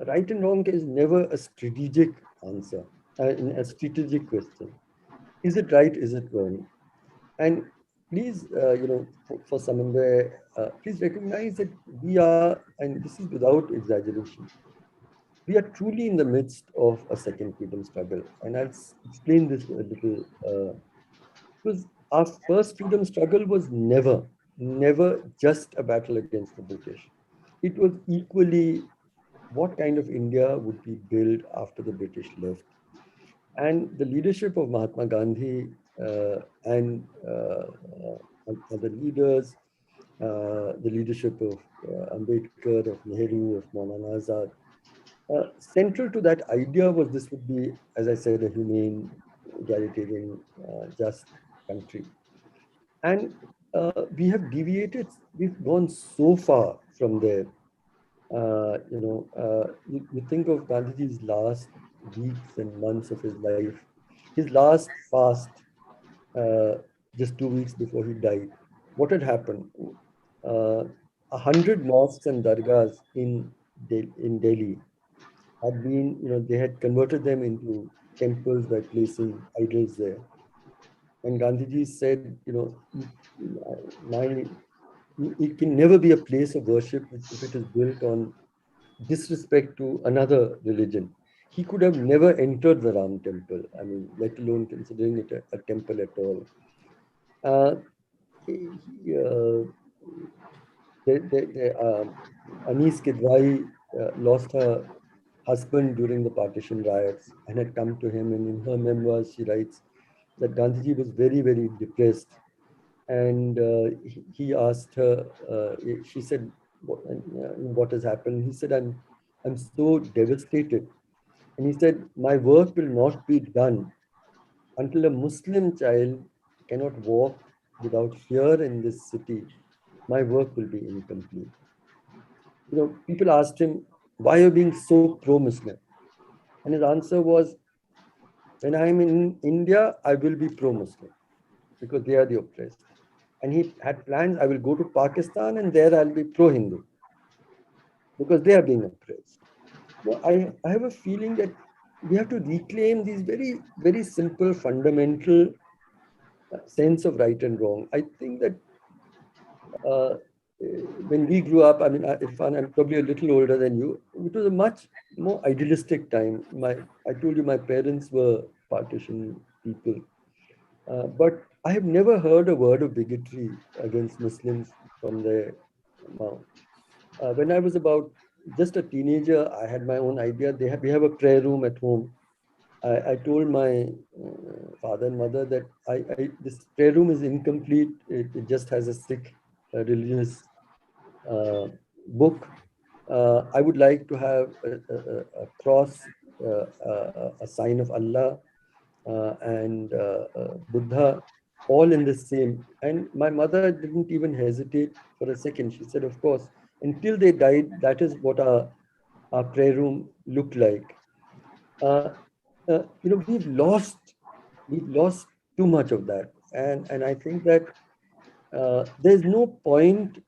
right and wrong is never a strategic answer, a strategic question. Is it right? Is it wrong? And please, for Samanvaya, please recognize that we are, and this is without exaggeration, we are truly in the midst of a second freedom struggle. And I'll explain this a little. Because our first freedom struggle was never just a battle against the British. It was equally what kind of India would be built after the British left. And the leadership of Mahatma Gandhi and other leaders, the leadership of Ambedkar, of Nehru, of Maulana Azad, central to that idea was this would be, as I said, a humane, egalitarian, just country. And we have deviated, we've gone so far from there. You think of Gandhiji's last weeks and months of his life, his last fast, just 2 weeks before he died. What had happened? 100 mosques and dargahs in Delhi had been, they had converted them into temples by placing idols there. And Gandhiji said, it can never be a place of worship if it is built on disrespect to another religion. He could have never entered the Ram temple. I mean, let alone considering it a temple at all. Uh, he, Anis Kidwai lost her husband during the partition riots and had come to him. And in her memoirs, she writes that Gandhiji was very, very depressed. And he asked her, she said, what has happened? He said, I'm so devastated. And he said, my work will not be done until a Muslim child cannot walk without fear in this city. My work will be incomplete. People asked him, why are you being so pro-Muslim? And his answer was, when I'm in India, I will be pro-Muslim because they are the oppressed. And he had plans, I will go to Pakistan and there I'll be pro-Hindu because they are being oppressed. Well, I have a feeling that we have to reclaim these very, very simple, fundamental sense of right and wrong. I think that when we grew up, I mean, Irfan, I'm probably a little older than you. It was a much more idealistic time. I told you my parents were partition people, but I have never heard a word of bigotry against Muslims from their mouth. When I was about just a teenager, I had my own idea. We have a prayer room at home. I told my father and mother that this prayer room is incomplete. It just has a Sikh religious book. I would like to have a cross, a sign of Allah, and Buddha, all in the same. And my mother didn't even hesitate for a second. She said, of course, until they died, that is what our prayer room looked like. We've lost too much of that. And I think that there's no point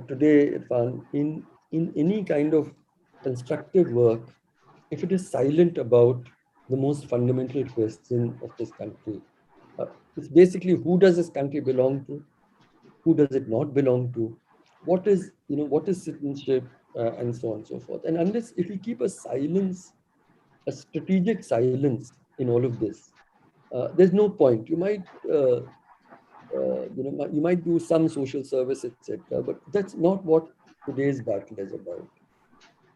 today, Irfan, in any kind of constructive work if it is silent about the most fundamental question of this country. It's basically, who does this country belong to? Who does it not belong to? What is citizenship, and so on and so forth. And unless, if we keep a strategic silence in all of this, there's no point. You might you might do some social service, etc. But that's not what today's battle is about.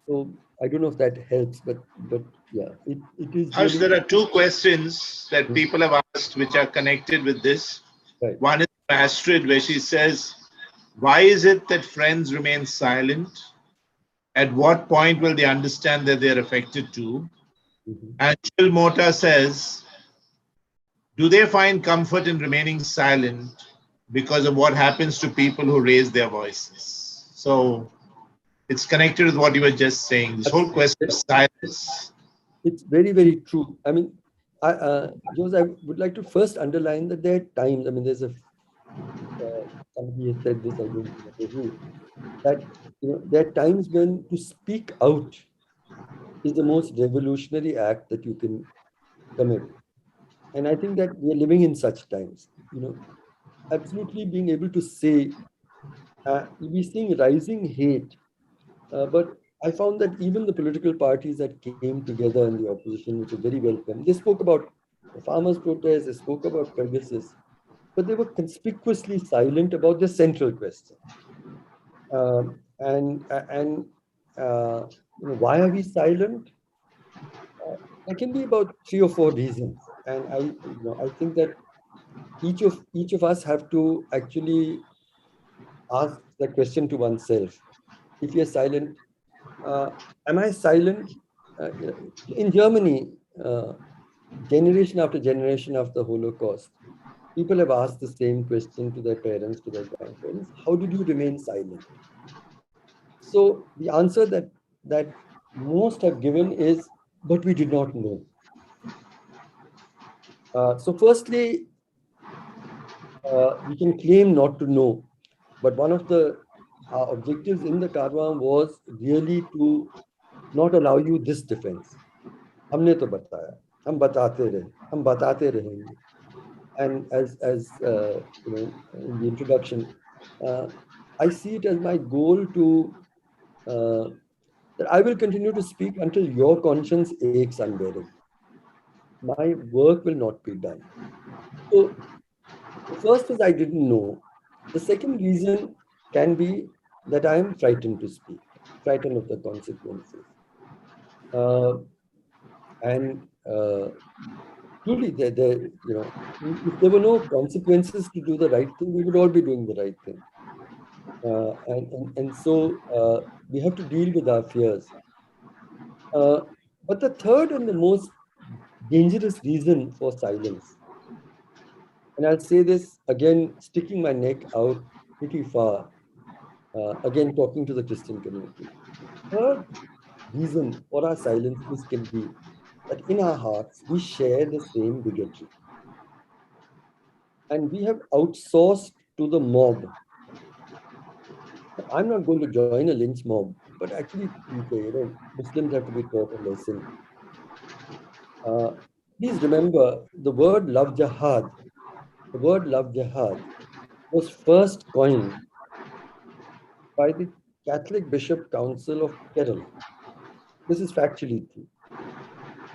So I don't know if that helps, but yeah, it is Harsh, really there are two questions that people have asked which are connected with this. right. One is from Astrid, where she says, why is it that friends remain silent? At what point will they understand that they are affected too? Mhm. And Chil Mota says, do they find comfort in remaining silent because of what happens to people who raise their voices? So it's connected with what you were just saying. This whole question of silence. It's very, very true. I mean, Jose, I would like to first underline that there are times. I mean, there's somebody has said this, I don't remember who, that there are times when to speak out is the most revolutionary act that you can commit. And I think that we are living in such times. Absolutely being able to say, we're seeing rising hate, but I found that even the political parties that came together in the opposition, which was very welcome, they spoke about the farmers' protests, they spoke about Pegasus, but they were conspicuously silent about the central question. Why are we silent? There can be about 3 or 4 reasons, and I think that each of us have to actually ask the question to oneself. If you're silent, am I silent? In Germany, generation after generation after the Holocaust, people have asked the same question to their parents, to their grandparents. How did you remain silent? So the answer that most have given is, but we did not know. So firstly, we can claim not to know, but one of the objectives in the Karwan was really to not allow you this defense. हमने तो बताया, हम बताते रहेंगे. And as in the introduction, I see it as my goal to that I will continue to speak until your conscience aches unbearable. My work will not be done. So the first is I didn't know. The second reason can be that I am frightened to speak, frightened of the consequences. Uh, and truly, if there were no consequences to do the right thing, we would all be doing the right thing. And so we have to deal with our fears. But the third and the most dangerous reason for silence, and I'll say this again, sticking my neck out pretty far, again, talking to the Christian community. Third reason for our silences can be that in our hearts, we share the same bigotry. And we have outsourced to the mob. I'm not going to join a lynch mob, but actually, Muslims have to be taught a lesson. Uh, Please remember the word love jihad was first coined by the Catholic Bishop Council of Kerala. This is factually true.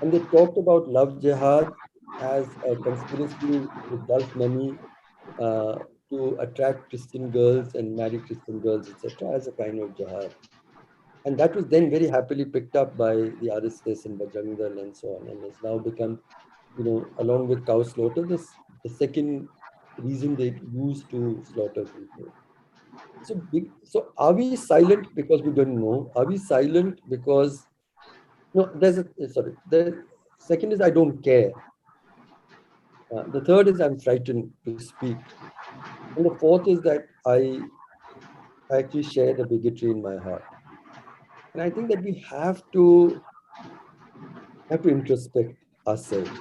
And they talked about love jihad as a conspiracy with Gulf money uh, to attract Christian girls and marry Christian girls, etc., as a kind of jihad. And that was then very happily picked up by the RSS and Bajrang Dal and so on, and has now become, along with cow slaughter, the second reason they use to slaughter people. So are we silent because we don't know? Are we silent because no? The second is I don't care. The third is I'm frightened to speak, and the fourth is that I actually share the bigotry in my heart. And I think that we have to introspect ourselves.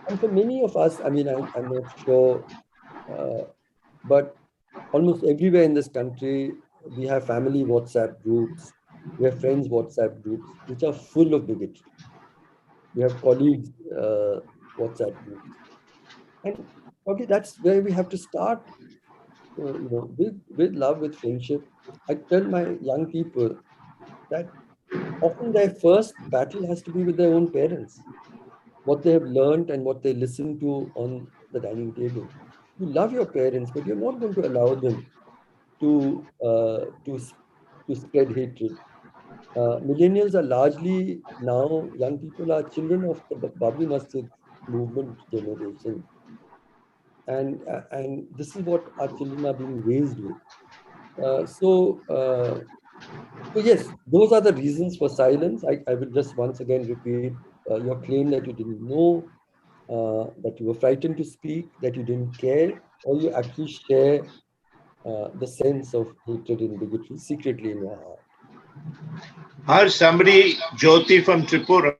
And for many of us, I mean, I'm not sure, but almost everywhere in this country, we have family WhatsApp groups, we have friends WhatsApp groups, which are full of bigotry. We have colleagues WhatsApp groups. And probably that's where we have to start, with love, with friendship. I tell my young people that often their first battle has to be with their own parents, what they have learned and what they listen to on the dining table. You love your parents, but you're not going to allow them to to spread hatred. Millennials are largely now, young people are children of the Babri Masjid movement generation, and this is what our children are being raised with. So yes, those are the reasons for silence. I will just once again repeat your claim that you didn't know, that you were frightened to speak, that you didn't care, or you actually share the sense of hatred and bigotry secretly in your heart. Somebody, Jyoti from Tripura,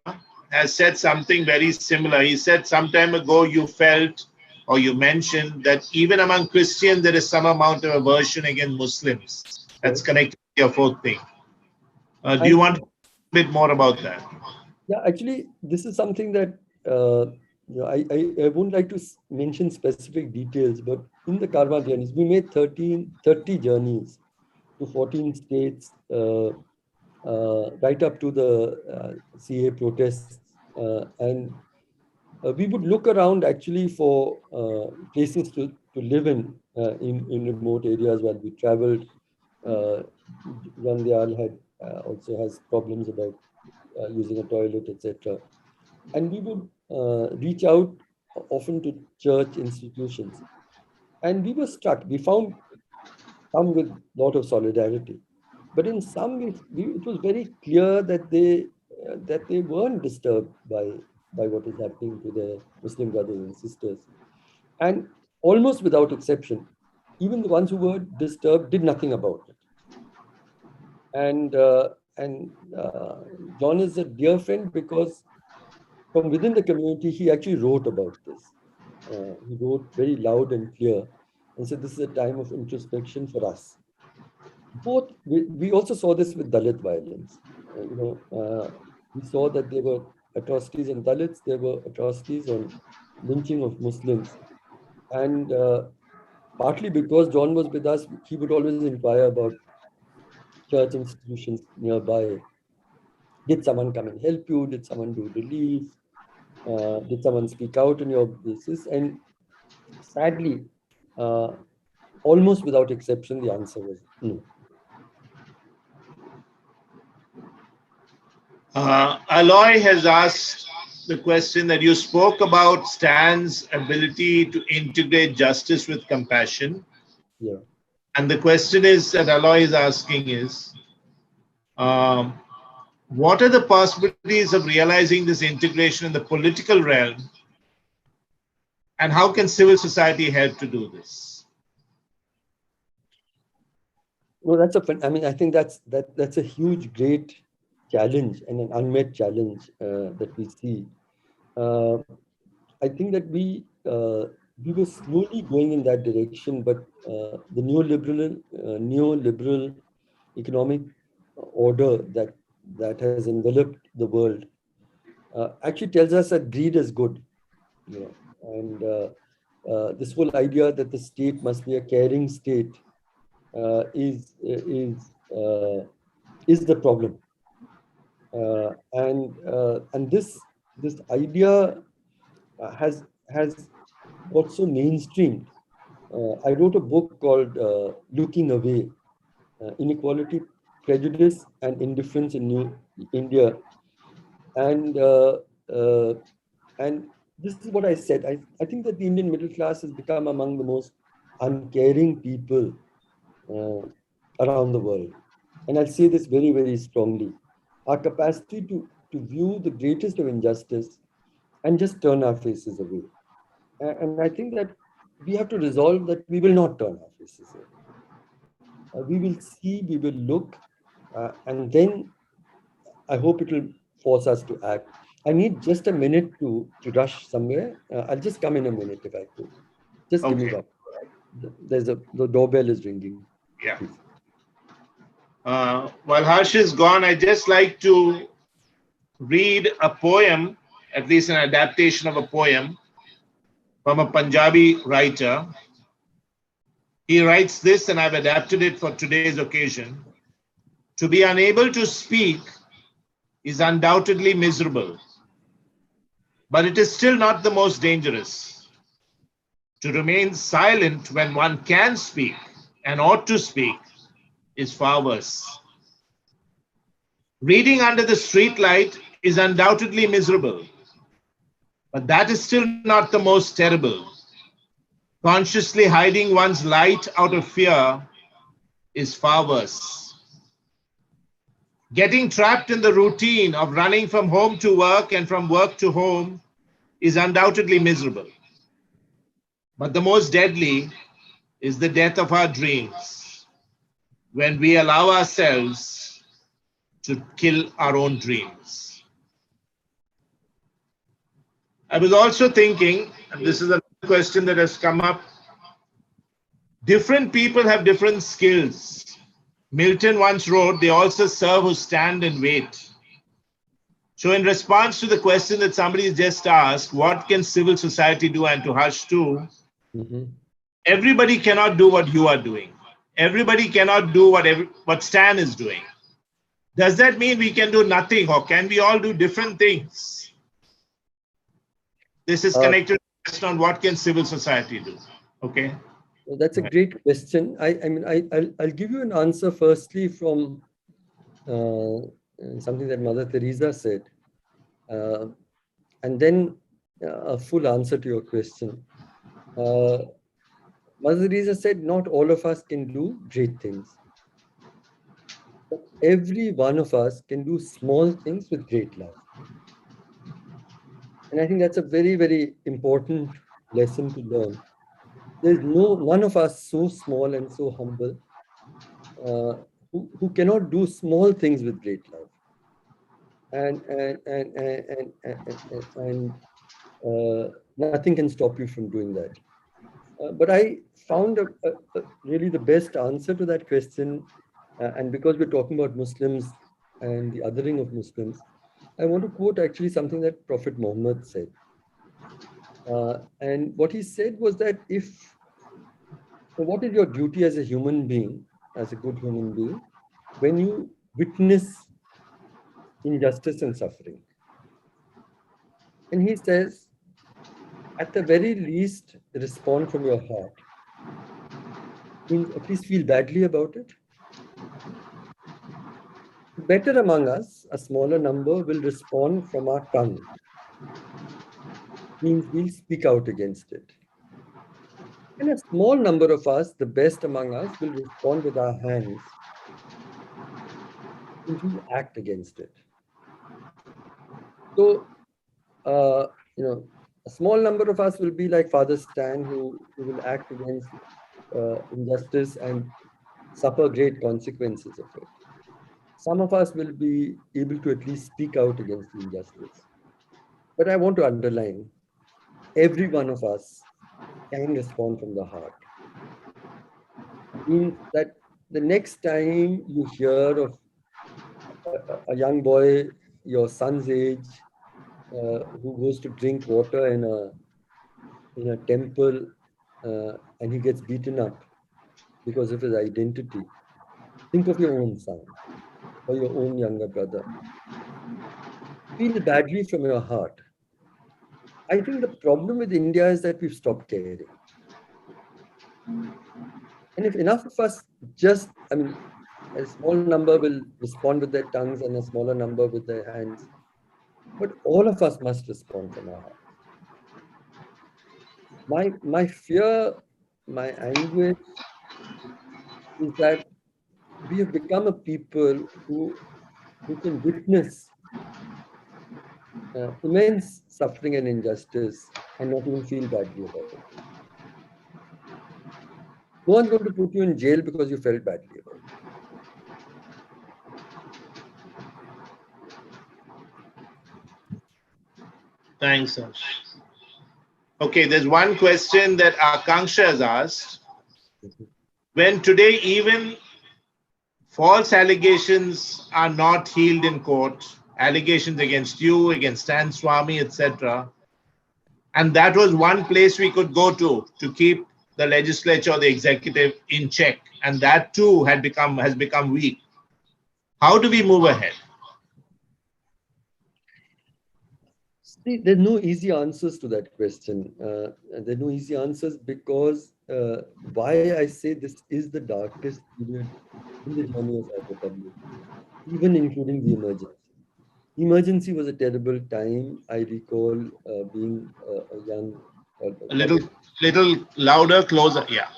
has said something very similar. He said some time ago you felt or you mentioned that even among Christians there is some amount of aversion against Muslims. That's connected to your fourth thing. Do you want to talk a bit more about that? Yeah, actually, this is something that I won't like to mention specific details, but in the Karma journeys, we made 30 journeys to 14 states, right up to the CA protests. And we would look around actually for places to live in remote areas while we traveled. Jan Dayal also has problems about using a toilet, etc. And we would reach out often to church institutions. And we were struck. We found some with a lot of solidarity. But in some, it was very clear that they weren't disturbed by what is happening to their Muslim brothers and sisters. And almost without exception, even the ones who were disturbed did nothing about it. And John is a dear friend because from within the community, he actually wrote about this. He wrote very loud and clear and said, this is a time of introspection for us. We also saw this with Dalit violence. We saw that there were atrocities on Dalits, there were atrocities on lynching of Muslims. And partly because John was with us, he would always inquire about church institutions nearby. Did someone come and help you? Did someone do relief? Did someone speak out on your basis? And sadly, almost without exception, the answer was no. Aloy has asked the question that you spoke about Stan's ability to integrate justice with compassion. Yeah. And the question is that Aloy is asking is, what are the possibilities of realizing this integration in the political realm? And how can civil society help to do this? Well, I mean, I think that's a huge, great challenge and an unmet challenge that we see. I think that we were slowly going in that direction, but the neoliberal economic order that has enveloped the world actually tells us that greed is good, you know, and this whole idea that the state must be a caring state is the problem, and this idea has got so mainstreamed. I wrote a book called "Looking Away: Inequality, Prejudice, and Indifference in New India," and this is what I said. I think that the Indian middle class has become among the most uncaring people around the world, and I'll say this very, very strongly. Our capacity to view the greatest of injustice and just turn our faces away. And I think that we have to resolve that we will not turn our faces away. We will see, we will look, and then I hope it will force us to act. I need just a minute to rush somewhere. I'll just come in a minute if I could. Just give me one. The doorbell is ringing. Yeah. While Harsh is gone, I'd just like to read a poem, at least an adaptation of a poem from a Punjabi writer. He writes this, and I've adapted it for today's occasion. To be unable to speak is undoubtedly miserable, but it is still not the most dangerous. To remain silent when one can speak and ought to speak is far worse. Reading under the streetlight is undoubtedly miserable, but that is still not the most terrible. Consciously hiding one's light out of fear is far worse. Getting trapped in the routine of running from home to work and from work to home is undoubtedly miserable. But the most deadly is the death of our dreams, when we allow ourselves to kill our own dreams. I was also thinking, and this is a question that has come up, different people have different skills. Milton once wrote, they also serve who stand and wait. So in response to the question that somebody has just asked, what can civil society do, and to Harsh too, everybody cannot do what you are doing. Everybody cannot do what Stan is doing. Does that mean we can do nothing, or can we all do different things? This is connected to the question on what can civil society do. Okay. Well, that's a great question. I'll give you an answer firstly from something that Mother Teresa said, and then a full answer to your question. Mother Teresa said, not all of us can do great things, but every one of us can do small things with great love. And I think that's a very, very important lesson to learn. There's none of us so small and so humble who cannot do small things with great love. And nothing can stop you from doing that. But I found really the best answer to that question. And because we're talking about Muslims and the othering of Muslims, I want to quote actually something that Prophet Muhammad said. And what he said was that what is your duty as a human being, as a good human being, when you witness injustice and suffering. And he says, at the very least, respond from your heart. Means at least feel badly about it. Better among us, a smaller number will respond from our tongue. Means we'll speak out against it. And a small number of us, the best among us, will respond with our hands. And we'll act against it. So, a small number of us will be like Father Stan, who will act against injustice and suffer great consequences of it. Some of us will be able to at least speak out against injustice. But I want to underline, every one of us can respond from the heart. Means that the next time you hear of a young boy, your son's age, who goes to drink water in a temple, and he gets beaten up because of his identity, think of your own son or your own younger brother. Feel badly from your heart. I think the problem with India is that we've stopped caring. And if enough of us a small number will respond with their tongues and a smaller number with their hands, but all of us must respond from our heart. My fear, my anguish is that we have become a people who can witness immense suffering and injustice and not even feel badly about it. No one's going to put you in jail because you felt badly about it. Thanks, Harsh. Okay, there's one question that Akanksha has asked. When today even false allegations are not healed in court, allegations against you, against Stan Swami, etc., and that was one place we could go to keep the legislature or the executive in check, and that too has become weak. How do we move ahead? See, there's no easy answers to that question. There are no easy answers because why I say this is the darkest period in the journey of our republic, even including the emergency. Emergency was a terrible time. I recall being a young... A little louder, closer, yeah.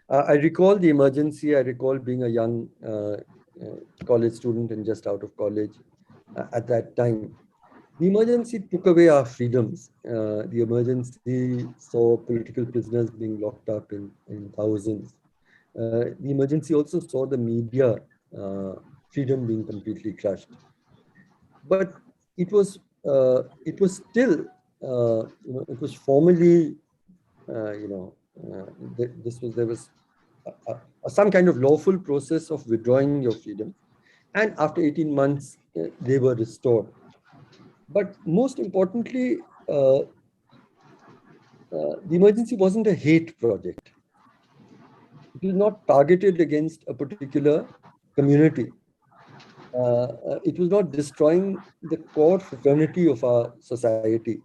I recall the emergency. I recall being a young college student and just out of college at that time. The emergency took away our freedoms. The emergency saw political prisoners being locked up in thousands. The emergency also saw the media freedom being completely crushed. But it was still, it was formally, there was some kind of lawful process of withdrawing your freedom. And after 18 months, they were restored. But most importantly, the emergency wasn't a hate project. It was not targeted against a particular community. It was not destroying the core fraternity of our society.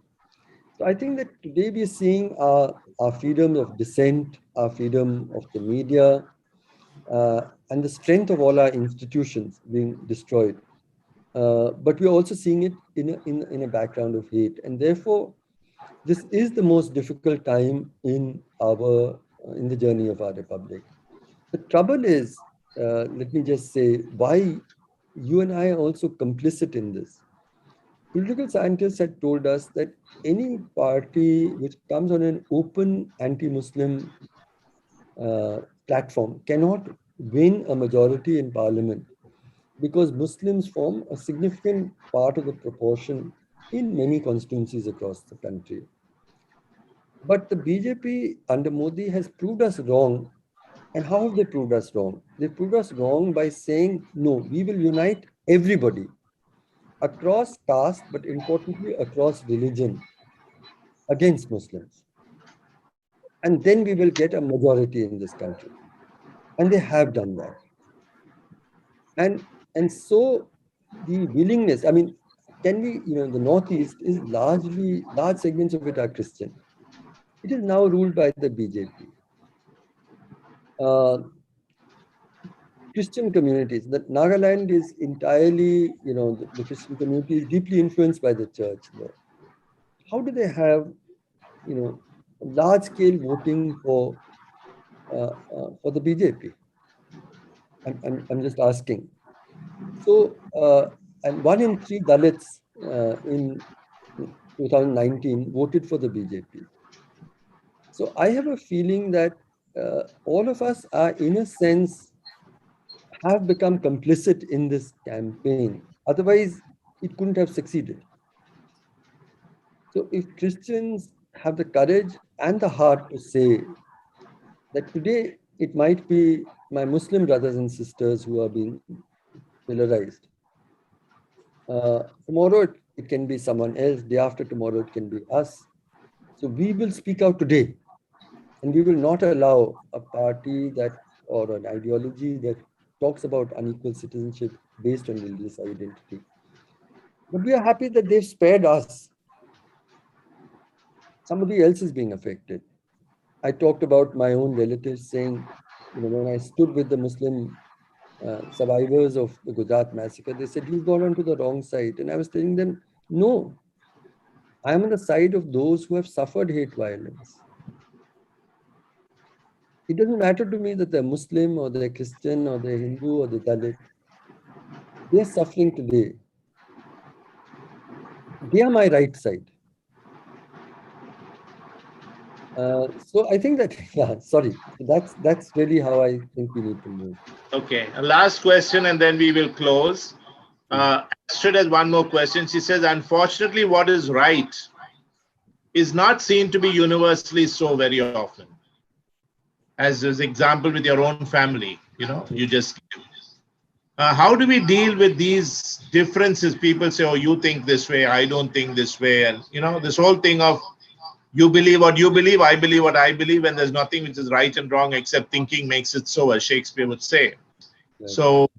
So I think that today we are seeing our freedom of dissent, our freedom of the media, and the strength of all our institutions being destroyed. But we are also seeing it in a background of hate, and therefore, this is the most difficult time in the journey of our republic. The trouble is, let me just say, why you and I are also complicit in this. Political scientists had told us that any party which comes on an open anti-Muslim platform cannot win a majority in parliament, because Muslims form a significant part of the proportion in many constituencies across the country. But the BJP under Modi has proved us wrong. And how have they proved us wrong? They proved us wrong by saying, no, we will unite everybody across caste, but importantly across religion, against Muslims. And then we will get a majority in this country. And they have done that. And so the willingness, I mean, can we, the Northeast is large segments of it are Christian. It is now ruled by the BJP. Christian communities, that Nagaland is entirely, the Christian community is deeply influenced by the church there. How do they have, large scale voting for the BJP? I'm just asking. So, and 1 in 3 Dalits in 2019 voted for the BJP. So I have a feeling that all of us are, in a sense, have become complicit in this campaign. Otherwise, it couldn't have succeeded. So if Christians have the courage and the heart to say that today it might be my Muslim brothers and sisters who are being pillarized. Tomorrow it can be someone else, day after tomorrow it can be us. So we will speak out today, and we will not allow a party that or an ideology that talks about unequal citizenship based on religious identity. But we are happy that they've spared us. Somebody else is being affected. I talked about my own relatives saying, when I stood with the Muslim survivors of the Gujarat massacre, they said, you've gone onto the wrong side. And I was telling them, no, I'm on the side of those who have suffered hate violence. It doesn't matter to me that they're Muslim or they're Christian or they're Hindu or they're Dalit. They're suffering today. They are my right side. So I think that, sorry, that's really how I think we need to move. Okay, a last question and then we will close. Astrid has one more question. She says, unfortunately, what is right is not seen to be universally so very often. As an example with your own family, you just how do we deal with these differences? People say, oh, you think this way, I don't think this way. And, this whole thing of you believe what you believe, I believe what I believe, and there's nothing which is right and wrong except thinking makes it so, as Shakespeare would say. Right. So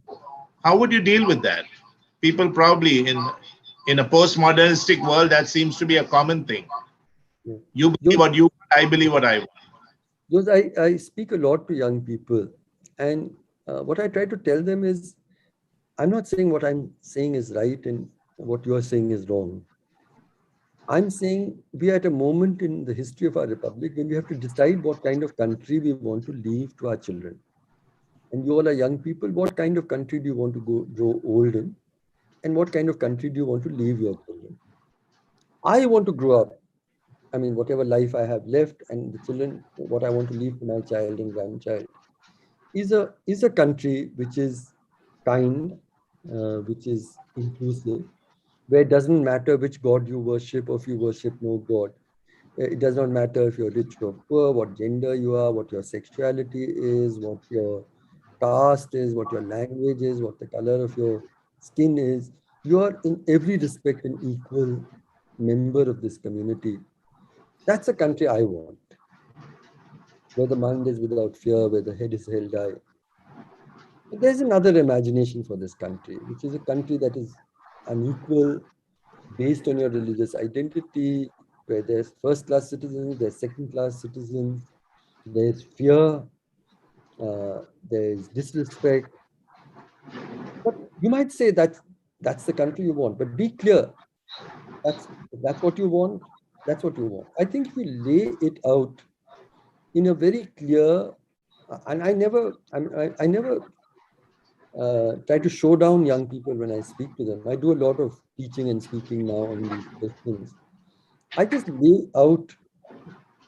how would you deal with that? People probably in a postmodernistic world, that seems to be a common thing. Yeah. You believe what you want, I believe what I want. Because I speak a lot to young people, and what I try to tell them is, I'm not saying what I'm saying is right and what you are saying is wrong. I'm saying we are at a moment in the history of our republic when we have to decide what kind of country we want to leave to our children. And you all are young people. What kind of country do you want to grow old in? And what kind of country do you want to leave your children? I want to grow up. I mean, whatever life I have left and the children, what I want to leave to my child and grandchild is a country which is kind, which is inclusive, where it doesn't matter which God you worship or if you worship no God. It does not matter if you're rich or poor, what gender you are, what your sexuality is, what your caste is, what your language is, what the color of your skin is. You are in every respect an equal member of this community. That's a country I want, where the mind is without fear, where the head is held high. But there's another imagination for this country, which is a country that is unequal, based on your religious identity, where there's first-class citizens, there's second-class citizens, there's fear, there's disrespect. But you might say that that's the country you want, but be clear. That's what you want. That's what you want. I think if we lay it out in a very clear, and I never try to show down young people when I speak to them. I do a lot of teaching and speaking now on these questions. I just lay out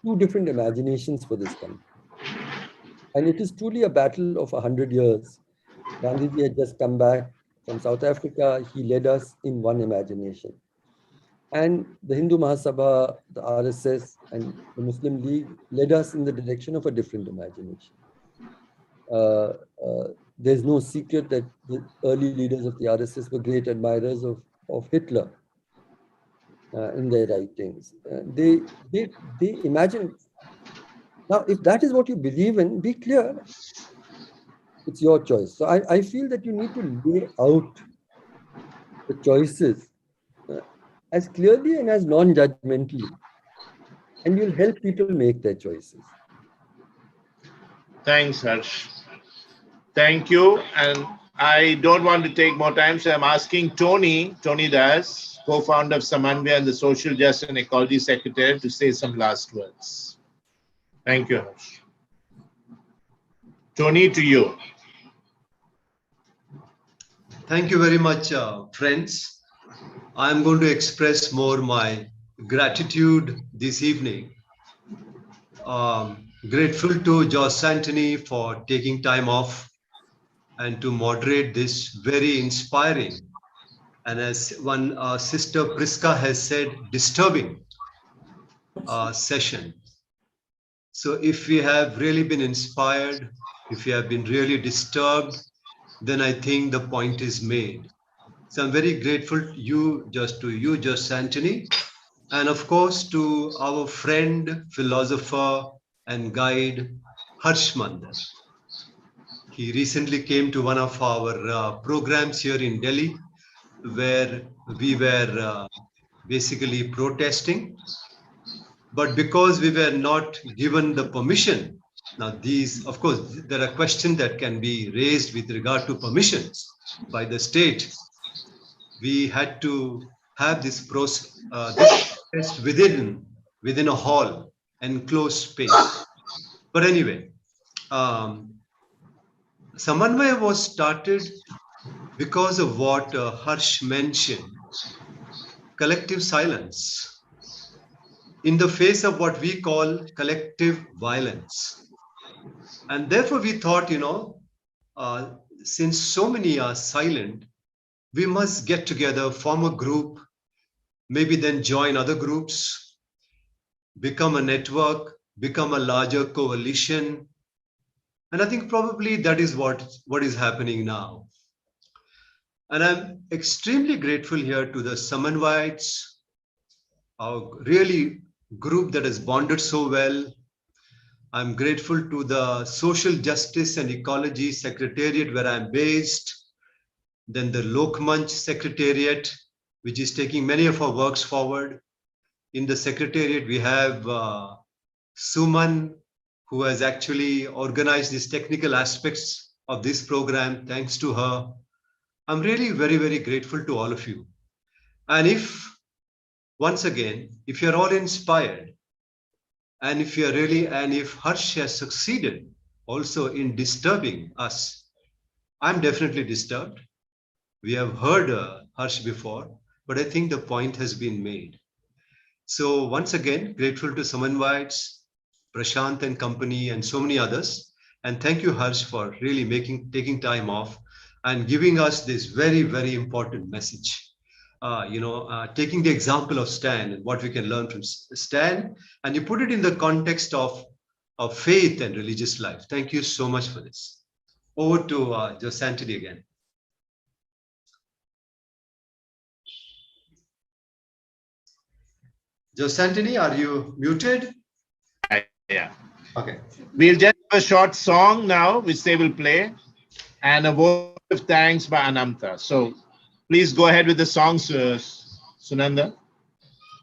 two different imaginations for this country. And it is truly a battle of 100 years. Gandhiji had just come back from South Africa. He led us in one imagination. And the Hindu Mahasabha, the RSS, and the Muslim League led us in the direction of a different imagination. There's no secret that the early leaders of the RSS were great admirers of Hitler in their writings. They imagine. Now, if that is what you believe in, be clear. It's your choice. So I feel that you need to lay out the choices as clearly and as non-judgmentally. And you'll help people make their choices. Thanks, Harsh. Thank you. And I don't want to take more time, so I'm asking Tony Das, co-founder of SAMANVAYA and the Social Justice and Ecology Secretary, to say some last words. Thank you, Harsh. Tony, to you. Thank you very much, friends. I'm going to express more my gratitude this evening. Grateful to Josh Anthony for taking time off and to moderate this very inspiring, and as one sister Priska has said, disturbing session. So if we have really been inspired, if we have been really disturbed, then I think the point is made. So I'm very grateful to you, Josh Anthony, and of course to our friend, philosopher and guide, Harsh Mandar. He recently came to one of our programs here in Delhi, where we were basically protesting. But because we were not given the permission, now these, of course, there are questions that can be raised with regard to permissions by the state. We had to have this process within a hall, enclosed space. But anyway, Samanvaya was started because of what Harsh mentioned, collective silence in the face of what we call collective violence. And therefore we thought, since so many are silent, we must get together, form a group, maybe then join other groups, become a network, become a larger coalition. And I think probably that is what is happening now. And I'm extremely grateful here to the Samanvayites, our really group that has bonded so well. I'm grateful to the Social Justice and Ecology Secretariat where I'm based, then the Lokmanch Secretariat, which is taking many of our works forward. In the Secretariat, we have Suman, who has actually organized these technical aspects of this program. Thanks to her. I'm really very, very grateful to all of you. And once again, if you're all inspired, and if Harsh has succeeded also in disturbing us, I'm definitely disturbed. We have heard Harsh before, but I think the point has been made. So once again, grateful to Samanvayites, Prashant and company, and so many others. And thank you, Harsh, for really taking time off and giving us this very, very important message. Taking the example of Stan and what we can learn from Stan, and you put it in the context of faith and religious life. Thank you so much for this. Over to Josh Anthony again. Josh Anthony, are you muted? Yeah. Okay. We'll just have a short song now, which they will play, and a vote of thanks by Anamta. So please go ahead with the song, Sunanda.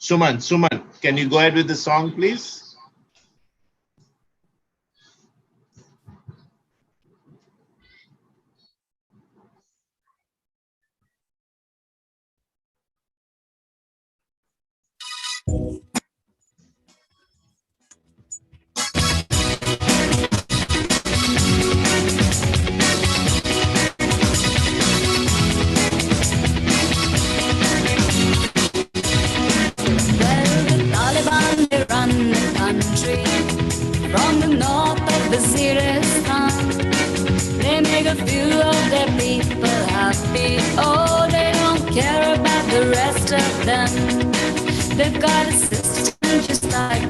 Suman, can you go ahead with the song, please? From the north of Waziristan, they make a few of their people happy. Oh, they don't care about the rest of them. They've got a system just like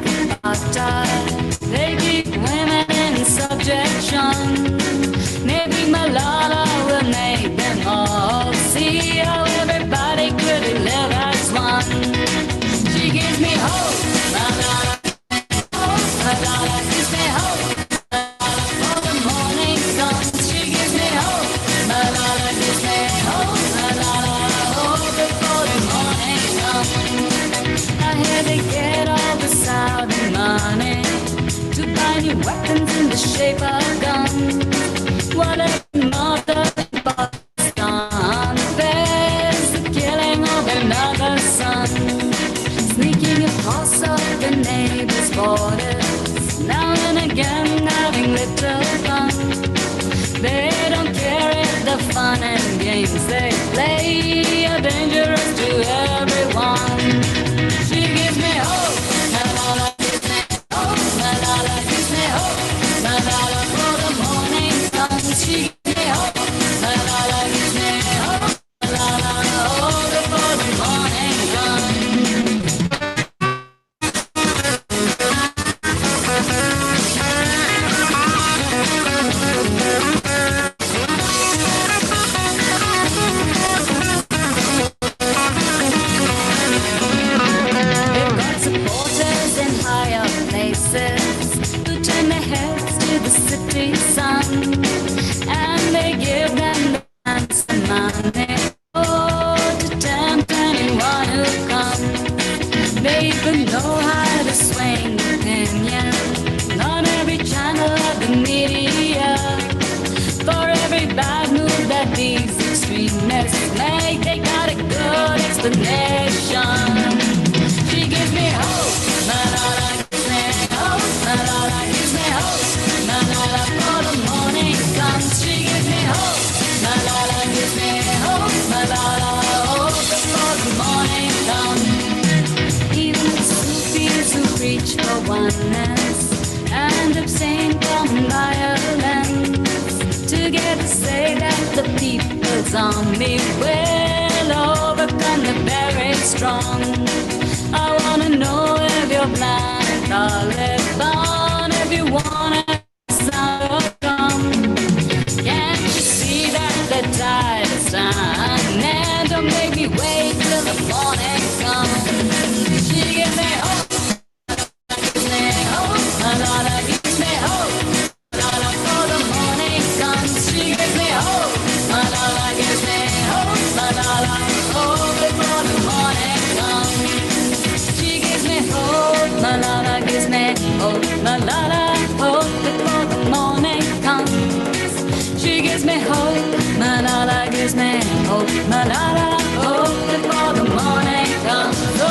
apartheid. They keep women in subjection. Maybe Malala will make them all see how everybody could live as one. She gives me hope, Malala. Malala gives me hope. Malala for the morning sun. She gives me hope. Malala gives me hope. Malala, hope. weapons in the shape of guns. Whatever mother and father's done, there's the killing of another son. Sneaking across all the neighbors' borders, now and again having little fun. They don't care if the fun and games they play are dangerous to everyone. She gives me hope, Malala gives me hope, Malala gives me hope, Malala for the morning sun. She gives me hope, Malala gives me hope, Malala hope before the morning comes. They've got supporters in higher places who turn their heads to the city sun, and they give them the handsome money to tempt anyone who comes. They even know how to swing opinion on every channel of the media. For every bad move that these extremists make, they got a good explanation. She gives me hope, Malala gives me hope, Malala gives me hope, Malala for the morning comes. She gives me hope, Malala gives me hope, Malala hope before the morning comes. Even the Sufis who preach for oneness and abstain from violence, together say that the people's army will overcome the very strong. I wanna know if you're blind, Taliban, if you wanna sound of drum. Can't you see that the tide is turning? Don't make me wait till the morning comes. She gives me hope, gives me hope, Malala gives me hope, Malala for the morning comes. She gives me hope, Malala gives me hope, Malala hope before the morning comes. She gives me hope, Malala gives me hope, Malala hope before the morning comes. She gives me hope, Malala gives me hope, Malala hope before the morning comes. Oh,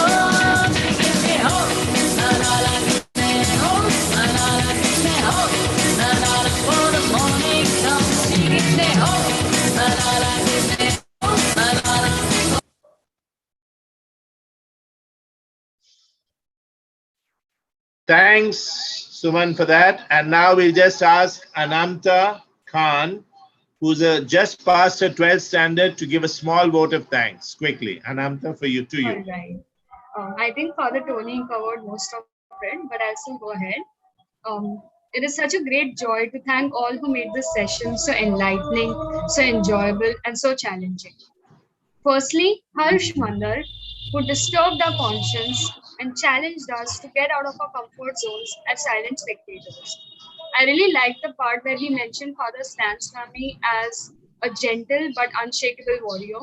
she gives me hope, Malala gives me hope, Malala gives me hope, Malala for the morning comes. She gives me hope, Malala gives me hope, Malala. Thanks, Suman, for that. And now we'll just ask Anamta Khan, who's just passed her 12th standard, to give a small vote of thanks. Quickly, Anamta, for you, to you. All right. I think Father Tony covered most of it, but I'll still go ahead. It is such a great joy to thank all who made this session so enlightening, so enjoyable, and so challenging. Firstly, Harsh Mandar, who disturbed our conscience and challenged us to get out of our comfort zones as silent spectators. I really liked the part where he mentioned Father Stan Swami as a gentle but unshakable warrior.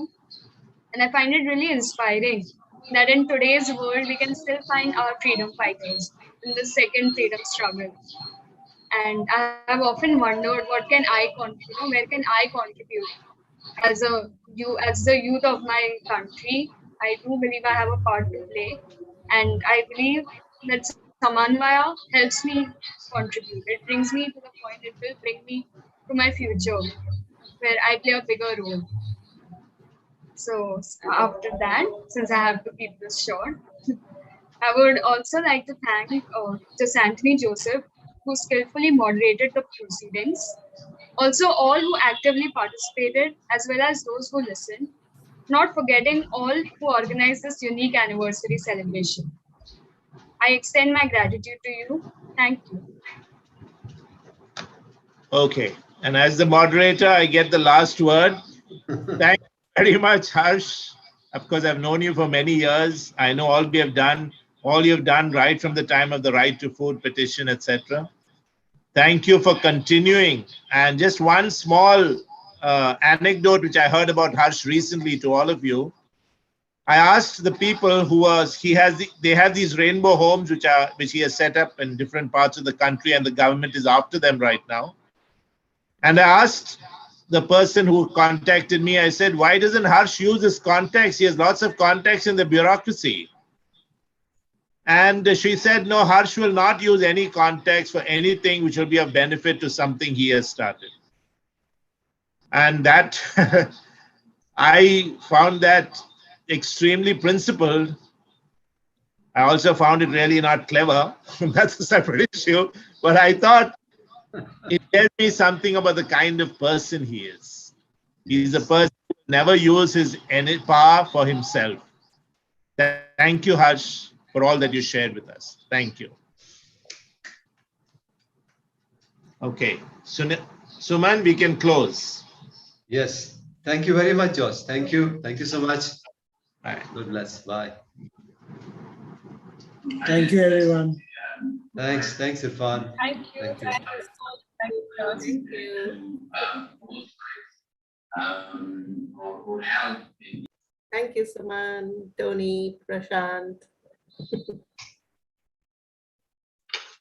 And I find it really inspiring that in today's world, we can still find our freedom fighters in the second freedom struggle. And I have often wondered what can I where can I contribute as the youth of my country. I do believe I have a part to play, and I believe that Samanvaya helps me contribute. It brings me to the point. It will bring me to my future where I play a bigger role. So after that, since I have to keep this short, I would also like to thank just Anthony Joseph, who skillfully moderated the proceedings. Also, all who actively participated, as well as those who listened, not forgetting all who organized this unique anniversary celebration. I extend my gratitude to you. Thank you. Okay. And as the moderator, I get the last word. Thank you very much, Harsh. Of course, I've known you for many years. I know all you've done right from the time of the right to food petition, etc. Thank you for continuing. And just one small anecdote which I heard about Harsh recently to all of you. I asked the people who was, they have these rainbow homes which he has set up in different parts of the country, and the government is after them right now. And I asked the person who contacted me, I said, why doesn't Harsh use his contacts? He has lots of contacts in the bureaucracy. And she said, no, Harsh will not use any contacts for anything which will be of benefit to something he has started. And that, I found that extremely principled. I also found it really not clever. That's a separate issue. But I thought it tells me something about the kind of person he is. He's a person who never uses any power for himself. Thank you, Harsh, for all that you shared with us. Thank you. Okay, Suman, we can close. Yes. Thank you very much, Josh. Thank you. Thank you so much. Bye. God bless. Bye. Thank you, everyone. Thanks. Thanks, Irfan. Thank you. Thank you. Thank you. Thank you, Saman, Tony, Prashant.